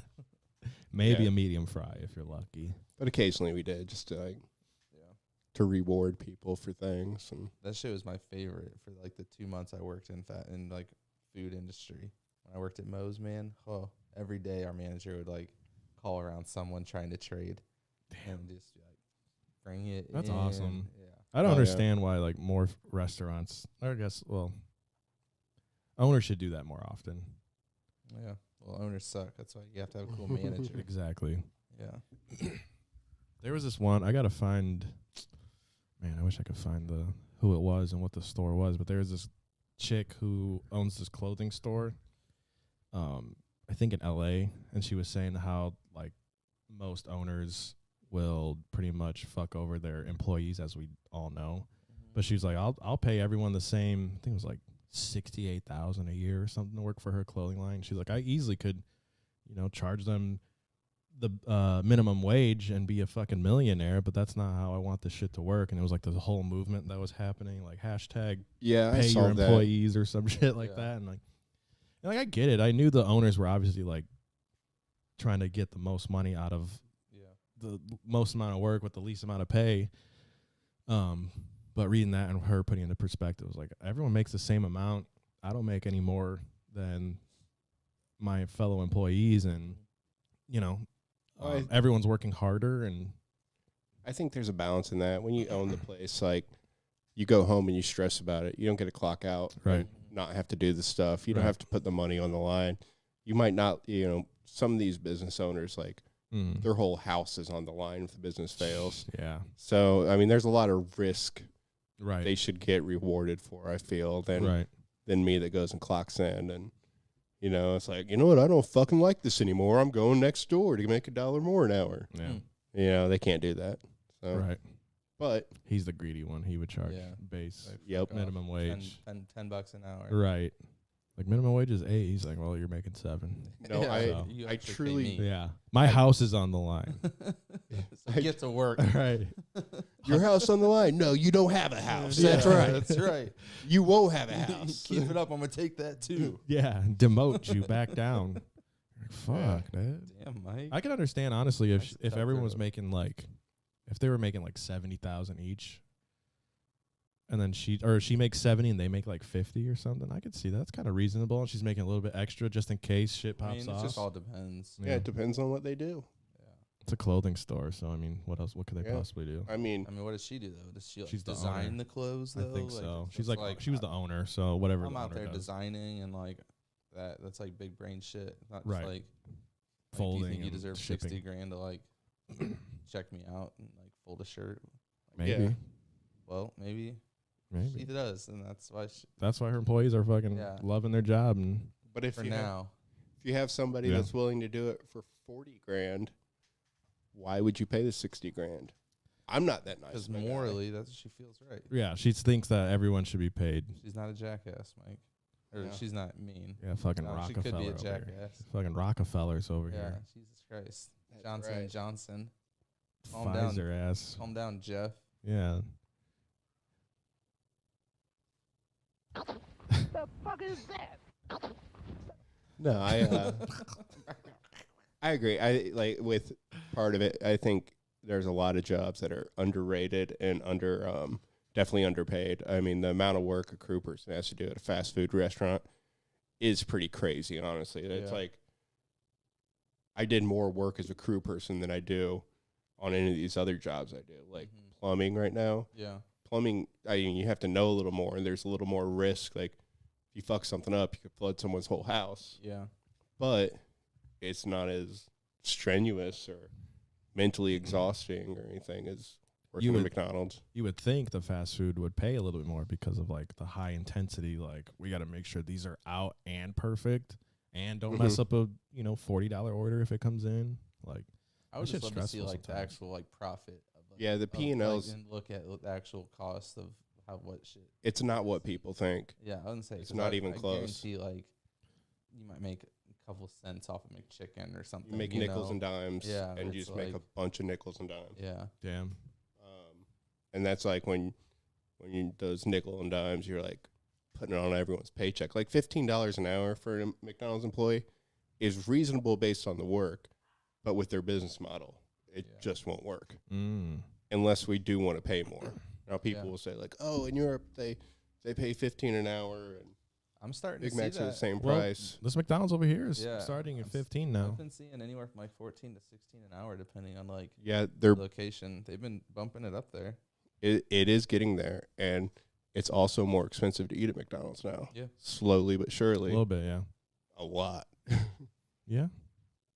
Maybe Yeah. a medium fry if you're lucky. But occasionally we did just to like Yeah. to reward people for things, and That shit was my favorite for like the 2 months I worked in like food industry. When I worked at Moe's, man, every day our manager would like call around someone trying to trade and just be like, bring it. That's in. awesome. Yeah. I don't Oh, yeah. understand why like more restaurants, or I guess, owners should do that more often. Yeah. Well, owners suck. That's why you have to have a cool manager. Exactly. Yeah. There was this one, I got to find, man, I wish I could find who it was and what the store was, but there was this chick who owns this clothing store, I think in LA, and she was saying how like most owners will pretty much fuck over their employees, as we all know. But she was like, I'll pay everyone the same. I think it was like $68,000 a year or something to work for her clothing line. She's like, I easily could, charge them the minimum wage and be a fucking millionaire, but that's not how I want this shit to work. And it was like this whole movement that was happening, like hashtag yeah, I pay saw your that. employees or some shit like Yeah. that. And like I get it. I knew the owners were obviously like trying to get the most money out of Yeah. the most amount of work with the least amount of pay. But reading that and her putting it into perspective was like, everyone makes the same amount. I don't make any more than my fellow employees, and everyone's working harder. And I think there's a balance in that. When you own the place, like you go home and you stress about it. You don't get to clock out, Right. and not have to do the stuff. You don't Right. have to put the money on the line. You might not, some of these business owners, like their whole house is on the line if the business fails. yeah, So, I mean, there's a lot of risk right, they should get rewarded for, I feel, right. than me that goes and clocks in. And, it's like, you know what? I don't fucking like this anymore. I'm going next door to make $1 more an hour. Yeah, They can't do that. So, right. But, He's the greedy one. He would charge Yeah. base Like, yep. fuck off. minimum wage. $10 an hour. Right. Like minimum wage is 8. He's like, well, you're making 7. No, Yeah, so- you I actually pay truly- me. Yeah, my house is on the line. So get to work. Right. Your house on the line. No, you don't have a house. Yeah, That's right. That's right. You won't have a house. Keep it up. I'm gonna take that too. Yeah, demote you back down. Like, fuck, man. Damn, Mike. I can understand honestly if That's a if tough everyone was road. making like, if they were making like 70,000 each, and then she makes 70 and they make like 50 or something. I could see that's kind of reasonable, and she's making a little bit extra just in case shit I pops mean, off. it just all depends. Yeah, it depends on what they do. Yeah. It's a clothing store, so I mean, what else? What could they Yeah. possibly do? I mean, I mean, what does she do though? Does she like, She's the design owner. the clothes I though? think Like, so. it's She's like she was the owner, so whatever. I'm the out owner there does. designing and like that. That's like big brain shit. Not Right. just like do Folding you think you and deserve shipping. 60 grand to like check me out and like fold a shirt? Maybe, Yeah. Well, maybe she maybe. does, and that's why That's why her employees are fucking Yeah. loving their job, and but if for you now. if you have somebody Yeah. that's willing to do it for 40 grand, why would you pay the 60 grand? I'm not that nice. Because of a guy. morally, that's what she feels right. yeah, she thinks that everyone should be paid. She's not a jackass, Mike. Or Yeah. she's not mean. Yeah, fucking No, she Rockefeller. could be a over here. jackass. Fucking Rockefellers over Yeah, here. Jesus Christ. That's Johnson right. and Johnson. Calm down. Pfizer ass. Calm down, Jeff. Yeah. No, I agree. I like with part of it. I think there's a lot of jobs that are underrated and definitely underpaid. I mean, the amount of work a crew person has to do at a fast food restaurant is pretty crazy, honestly. It's Yeah. like I did more work as a crew person than I do on any of these other jobs I do, like Mhm. plumbing right now. Yeah. Plumbing, I mean, you have to know a little more, and there's a little more risk. Like, if you fuck something up, you could flood someone's whole house. Yeah. But it's not as strenuous or mentally exhausting or anything as working You at would- McDonald's. You would think the fast food would pay a little bit more because of like the high intensity. Like we got to make sure these are out and perfect, and don't mess up a $40 order if it comes in. Like I would That just shit's love to see stressful like the sometimes. actual like profit of like, Yeah, the of, P&Ls, and look at the actual cost of how what shit. it's not what people think. Yeah, I wouldn't say It's 'cause not I- even I close. Guarantee like you might make a couple cents off of McChicken or something. You make you nickels know? and dimes, Yeah, and you it's just make a like- bunch of nickels and dimes. Yeah. damn. And that's like when you those nickel and dimes, you're like putting it on everyone's paycheck. Like $15 an hour for a McDonald's employee is reasonable based on the work, but with their business model, it Yeah. just won't work Mm. unless we do want to pay more. Now people Yeah. will say like, "Oh, in Europe they pay 15 an hour and I'm starting Big to see Macs are the that. same Well, price." This McDonald's over here is Yeah, starting at I'm s- 15 now. I've been seeing anywhere from like 14 to 16 an hour, depending on like Yeah, they're location. They've been bumping it up there. it is getting there, and it's also more expensive to eat at McDonald's now. Yeah. Slowly but A surely, little bit, yeah. a lot. Yeah.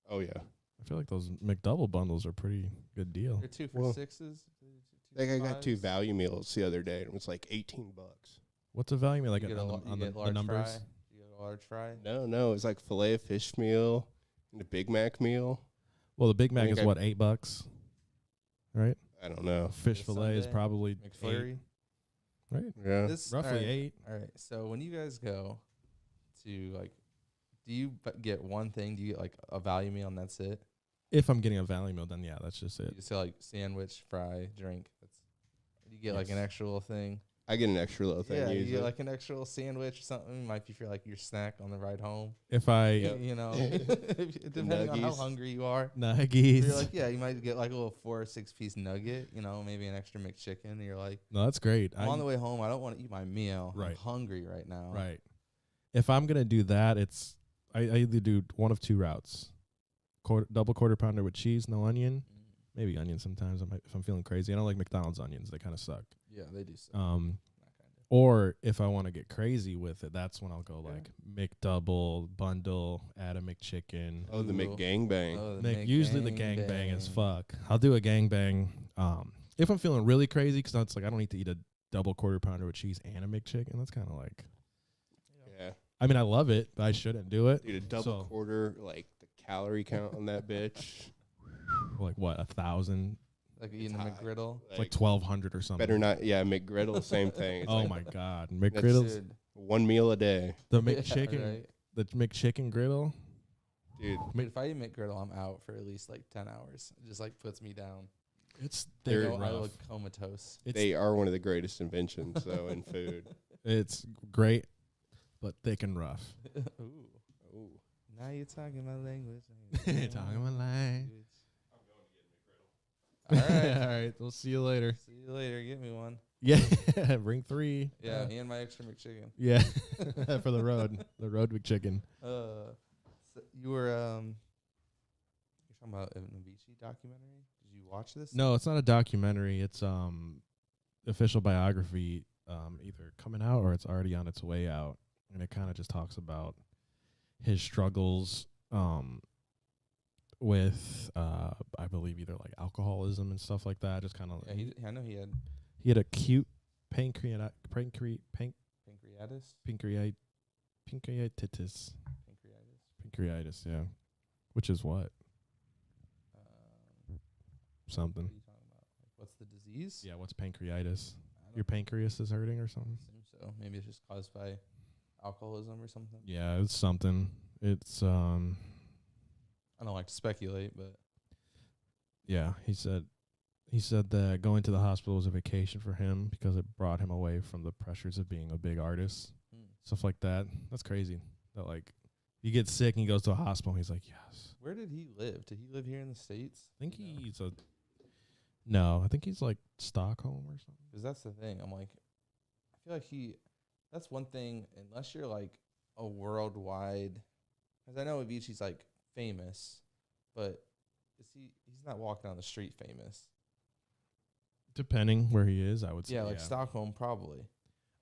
Oh yeah. I feel like those McDouble bundles are pretty good deal. They're 2 for Well, 6s. Like I got 2 fives. value meals the other day, and it was like $18. What's a value meal like You get a on, lo- the, you on get the large numbers? fry. You get a large fry. No, it was like filet of fish meal and a Big Mac meal. Well, the Big Mac think is I- what, $8, right? I don't know. Fish The fillet is Sunday, probably McFlurry. 8, right? Yeah. This Roughly alright, 8. All right. So when you guys go to like, do you get one thing? Do you get like a value meal and that's it? If I'm getting a value meal, then yeah, that's just it. You just say like sandwich, fry, drink. That's. Do you get like an Yes. extra little thing? I get an extra little thing Yeah, you usually. get like an extra little sandwich or something. Might be for like your snack on the ride home. If I Yep. You know, depending on how Nuggies. hungry you are. nuggies, You're like, yeah, you might get like a little 4 or 6 piece nugget. You know, maybe an extra McChicken. And you're like, no, that's great. I'm on the way home. I don't want to eat my meal. I'm Right. hungry right now. Right. If I'm gonna do that, it's I either do one of 2 routes: double quarter pounder with cheese, no onion, Mm. maybe onion sometimes. If I'm feeling crazy, I don't like McDonald's onions; they kind of suck. Yeah, they do. So. Um, Not kinda. or if I want to get crazy with it, that's when I'll go Yeah. like McDouble bundle, add a McChicken. Oh, the Ooh. McGangbang. Oh, the Usually the gangbang as McGangbang. fuck. I'll do a gangbang. If I'm feeling really crazy, because it's like I don't need to eat a double quarter pounder with cheese and a McChicken. That's kind of like, Yeah. I mean, I love it, but I shouldn't do it. Dude, a double So- quarter, like the calorie count on that bitch. Like what, 1,000? Like eating It's a high. McGriddle. It's like 1,200 or something. Better not. Yeah, McGriddle, same thing. It's Oh like my god, That's McGriddles. Dude, one meal a day, The Yeah, McChicken, right. the McChicken griddle. dude. Dude, if I eat McGriddle, I'm out for at least like 10 hours. It just like puts me down. It's I They're go- I rough. look comatose. It's They are one of the greatest inventions, though, in food. it's great, but thick and rough. Ooh. Ooh. Now you're talking my language. Talking my language. All right. All right. We'll see you later. See you later. Get me one. Yeah. Bring 3. Yeah, and my extra McChicken. Yeah. For the road. The road McChicken. So you were you're talking about an Avicii documentary? Did you watch this? No, it's not a documentary. It's official biography, either coming out or it's already on its way out, and it kind of just talks about his struggles with I believe either like alcoholism and stuff like that. Just kind of Yeah, I know he had he had acute pancreatitis, pancreatitis. pancreatitis, yeah, which is what What something. are you talking about? Like, what's the disease? Yeah, what's pancreatitis? I don't Your pancreas is hurting or something? assume so. Maybe it's just caused by alcoholism or something. Yeah, it's something. It's I don't like to speculate, but yeah, he said that going to the hospital was a vacation for him because it brought him away from the pressures of being a big artist. Stuff like that. That's crazy. That like you get sick and he goes to a hospital and he's like, yes. where did he live? Did he live here in the States? I think You know? he's a no, I think he's like Stockholm or something. 'Cause that's the thing. I'm like, I feel like that's one thing, unless you're like a worldwide, because I know Avicii's like famous, but he's not walking down the street famous. Depending where he is, I would say. Yeah, like Stockholm probably.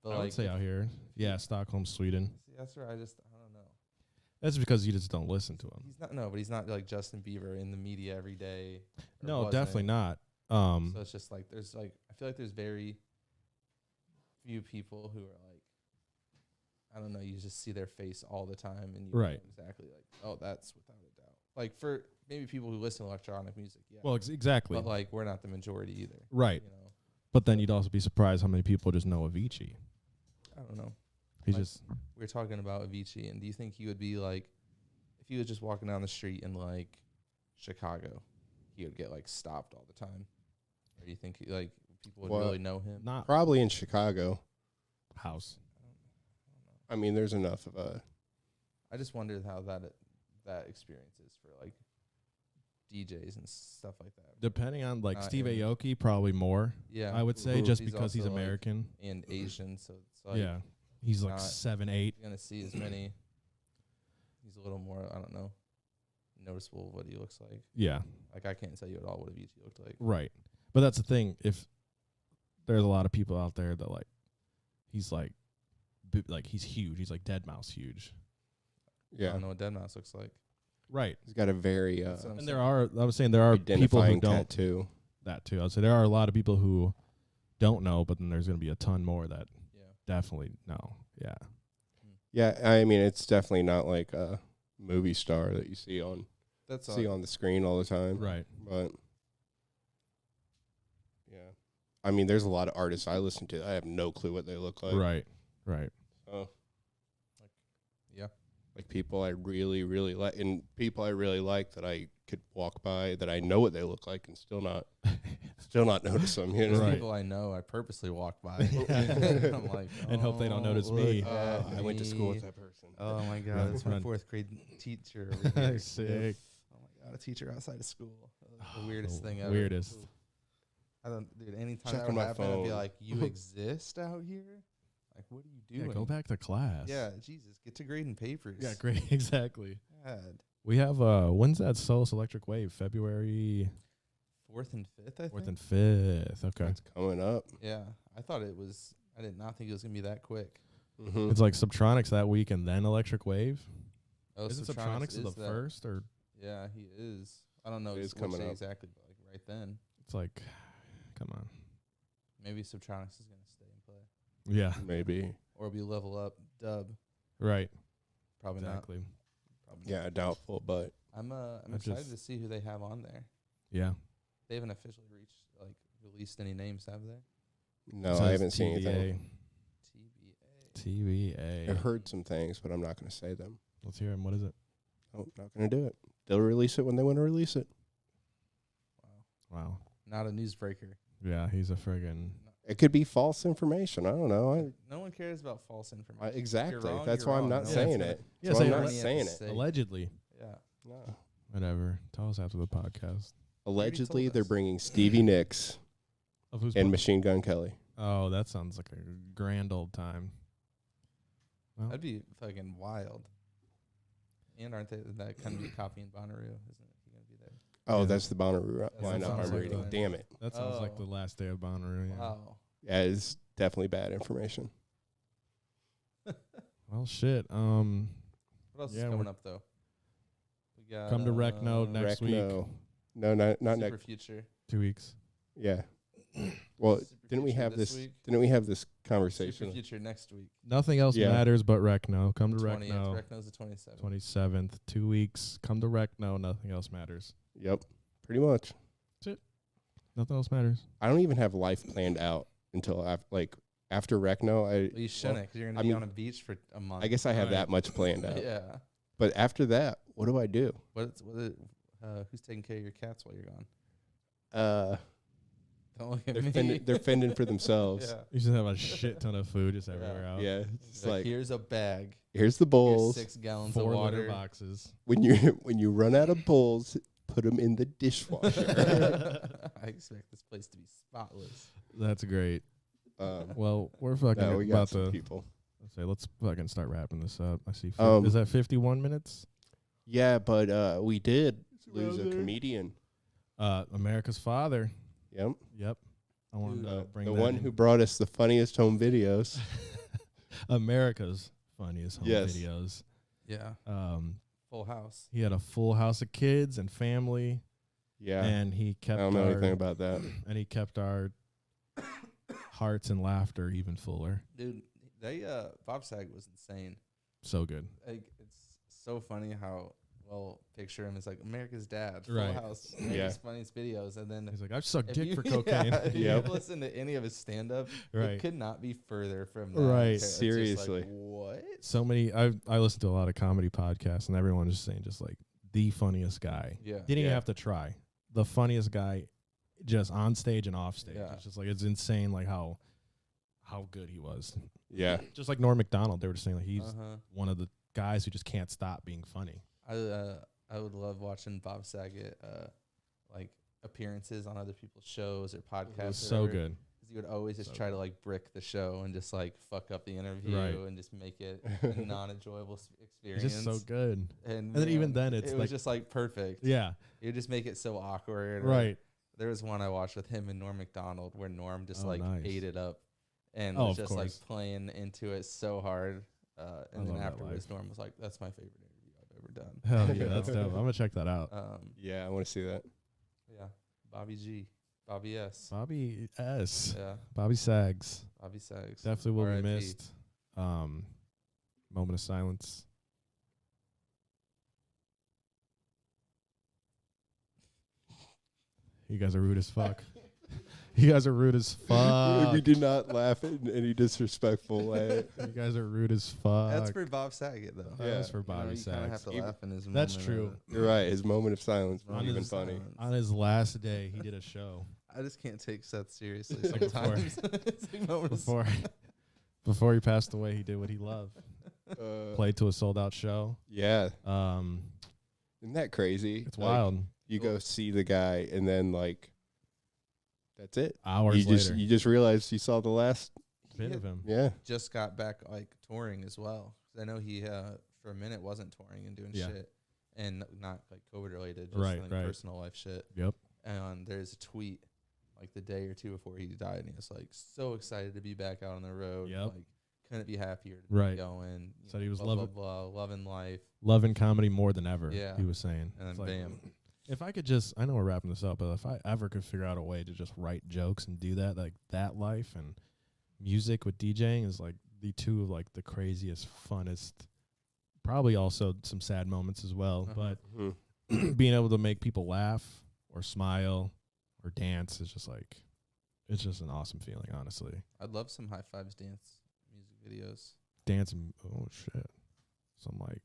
But I like would say out here. Yeah, Stockholm, Sweden. see, that's where I don't know. That's because you just don't listen to him. But he's not like Justin Bieber in the media every day. or No, wasn't. definitely not. So it's just like I feel like there's very few people who are like, I don't know, you just see their face all the time and you Right. know exactly like, oh, that's without a doubt. Like for maybe people who listen to electronic music, yeah. Well, exactly. But like we're not the majority either. Right. You know. But then you'd also be surprised how many people just know Avicii. I don't know. He's Like- just We were talking about Avicii, and do you think he would be like, if he was just walking down the street in like Chicago, he would get like stopped all the time? Or do you think like people would Well, really know him? not Probably in Chicago. house. I don't know. I mean, there's enough of a. I just wondered how that experience is for like DJs and stuff like that. Depending on like Not Steve in- Aoki, probably more. Yeah, I would say Mhm. just He's because he's also, like, American. and Asian, so it's like Yeah, he's like not- 7'8". you're gonna see as many. He's a little more, I don't know, noticeable of what he looks like. Yeah, Like I can't tell you at all what Avicii looked like. right. But that's the thing. If there's a lot of people out there that like, he's like, like he's huge. He's like Dead Mouse huge. I Yeah, don't know what Dead Mouse looks like. Right. he's got a very That's what I'm And saying. there are. I was saying there are people who identifying don't. tattoo. That too. I'd say there are a lot of people who don't know, but then there's gonna be a ton more that Yeah. definitely know. Yeah. Yeah, I mean, it's definitely not like a movie star that you see on That's on the screen all the time. Right. But yeah, I mean, there's a lot of artists I listen to. I have no clue what they look like. Right. Right. So, Yeah. like people I really, really like, and people I really like that I could walk by that I know what they look like and still not notice them. You know, There's Right. people I know I purposely walk by. Yeah. I'm like, And hope they don't "Oh, notice look me." at I went to school with me." that person. Oh my god, Run, that's my run. 4th grade teacher. Over here. Sick. Oh my god, a teacher outside of school. The Oh, weirdest the thing ever. weirdest. I don't, dude. Anytime Check that on would my happen, I'd be phone. like, "You exist out here? Like, what are you Yeah, doing? go back to class. Yeah, Jesus, get to grading papers. Yeah, great. Exactly. God. We have when's that Solus Electric Wave? February 4th and 5th, I 4th think. and 5th. Okay. It's coming up. Yeah, I thought it was. I did not think it was gonna be that quick. Mm-hmm. It's like Subtronics that week and then Electric Wave. Oh, Isn't Subtronics the is that- first or Yeah, he is. I don't know It is which coming day up. exactly, but like right then, it's like come on. maybe Subtronics is gonna stay and play, Yeah. Maybe. or it'll be Level Up Dub. Right. Probably Exactly. not. Probably Yeah, doubtful, but I'm I excited just- to see who they have on there. Yeah. They haven't officially released any names, have they? no, Says I haven't seen TBA. anything. TBA. I heard some things, but I'm not going to say them. Let's hear him. What is it? Oh, not going to do it. They'll release it when they want to release it. Wow. Not a newsbreaker. Yeah, he's a friggin' It could be false information. I don't know. No one cares about false information. Exactly. You're wrong, That's you're why I'm wrong. not No saying one's it. Yeah, So say I'm it. not Only at saying the it. state. allegedly. Yeah. No. Whatever. Tell us after the podcast. Allegedly, told they're us. bringing Stevie Nicks Of who's and playing? Machine Gun Kelly. Oh, that sounds like a grand old time. Well, That'd be fucking wild. And aren't they that kind of be copying Bonnaroo? Isn't he gonna be there? Oh, Yeah. that's the Bonnaroo That lineup sounds I'm like reading. the- Damn it. that sounds like Oh. the last day of Bonnaroo. Yeah. Wow. Yeah, it's definitely bad information. Well, shit. What else Yeah, is coming we're- up though? We got Come to Recno next week. No, not Super next. Future. 2 weeks. Yeah. Well, Super didn't we Future have this? week? Didn't we have this Super conversation? Future next week. Nothing else Yeah. matters but Recno. Come to 20th. Recno. Recno's the 27th. 27th. 2 weeks. Come to Recno. Nothing else matters. Yep, pretty much. Nothing else matters. I don't even have life planned out until after Recno. Well, you shouldn't, because you're gonna I be mean, on a beach for a month. I guess I have Right. that much planned out. Yeah. But after that, what do I do? Who's taking care of your cats while you're gone? Uh, Don't look at they're me. they're fending for themselves. Yeah. You just have a shit ton of food just everywhere out. Yeah, it's Like, like here's a bag. here's the Here's bowls. 6 gallons 4 of litter water. boxes. When you run out of bowls, put them in the dishwasher. I expect this place to be spotless. That's great. um, Well, we're fucking no, we got about some to people. say, let's fucking start wrapping this up. I see. Um, Is that 51 minutes? Yeah, but we did lose a around there. comedian. America's father. Yep, Yep. I wanted to bring the that one in. who brought us the funniest home videos. America's funniest home Yes. videos. Yeah. Full house. He had a full house of kids and family, Yeah, and he I kept don't know our, anything about that. and he kept our hearts and laughter even fuller. Dude, Bob Saget was insane. So good. Like, it's so funny how, well, picture him as like America's dad, full Right. house, Yeah. America's funniest videos. And then He's like, I've sucked if dick you- for cocaine. Yeah, if Yep. you listen to any of his stand up, Right. it could not be further from that. Right. It's just like, Seriously. what? So many. I listen to a lot of comedy podcasts, and everyone's just saying just like the funniest guy. Yeah. Didn't even Yeah. have to try. The funniest guy, just on stage and off stage. Yeah. It's just like it's insane, like how good he was. Yeah, Just like Norm Macdonald, they were just saying like he's Uh-huh. one of the guys who just can't stop being funny. I would love watching Bob Saget like appearances on other people's shows or podcasts. It was or so whatever, good. 'cause he would always just So try to like brick the show and just like fuck up the interview Right. and just make it a non-enjoyable It's experience. just so good. And then even man, then it's it like- was just like perfect. Yeah. It would just make it so awkward. or- Right. There was one I watched with him and Norm Macdonald where Norm just Oh, like nice. ate it up and Oh, was of just like course. playing into it so hard. And then love that afterwards, life. Norm was like, "That's my favorite interview I've ever done." Hell yeah, You that's know? dope. I'm gonna check that out. yeah, I want to see that. Yeah, Bobby G, Bobby S. Bobby S. Yeah, Bobby Sags. Bobby Sags. Definitely will be R.I.P.. missed. Moment of silence. You guys are rude as fuck. You guys are rude as fuck. We did not laugh in any disrespectful way. You guys are rude as fuck. That's for Bob Saget though. That Yeah. was for You know, Bobby you kinda have Sags. to Even- laugh in his That's moment true. of- You're right. His moment of silence was Moment even of funny. silence. On his last day, he did a show I just can't take Seth seriously Like before- sometimes. It's like moment of before he passed away. He did what he loved. Uh, Played to a sold out show. Yeah, Um, isn't that crazy? it's Like, wild. You go see the guy, and then like, that's it. Hours later, You just realized you saw the last. bit of him. Yeah, just got back like touring as well. 'Cause I know he for a minute wasn't touring and doing Yeah. shit, and not like COVID related, just Right, like right. personal life shit. Yep. And there's a tweet like the day or two before he died, and he was like so excited to be back out on the road. Yep. Like couldn't be happier to Right. be going. you Said know, he was blah, loving- blah, blah, loving life. Loving comedy more than ever. Yeah. He was saying. And It's then like, bam. if I could just, I know we're wrapping this up, but if I ever could figure out a way to just write jokes and do that, like that life and music with DJing is like the two of like the craziest, funnest, probably also some sad moments as well. Uh-huh. Mhm. But being able to make people laugh or smile or dance is just like, it's just an awesome feeling, honestly. I'd love some High Fives dance music videos. dancing. Oh shit! Some like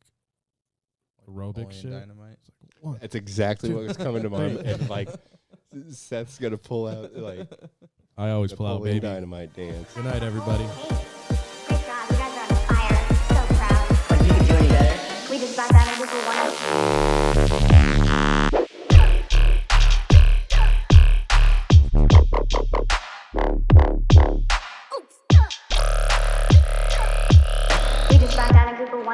aerobic Napoleon shit. Dynamite. It's like, what? That's exactly what was coming to mind. And like Seth's gonna pull out like I always pull out Napoleon baby. Dynamite dance. Good night, everybody.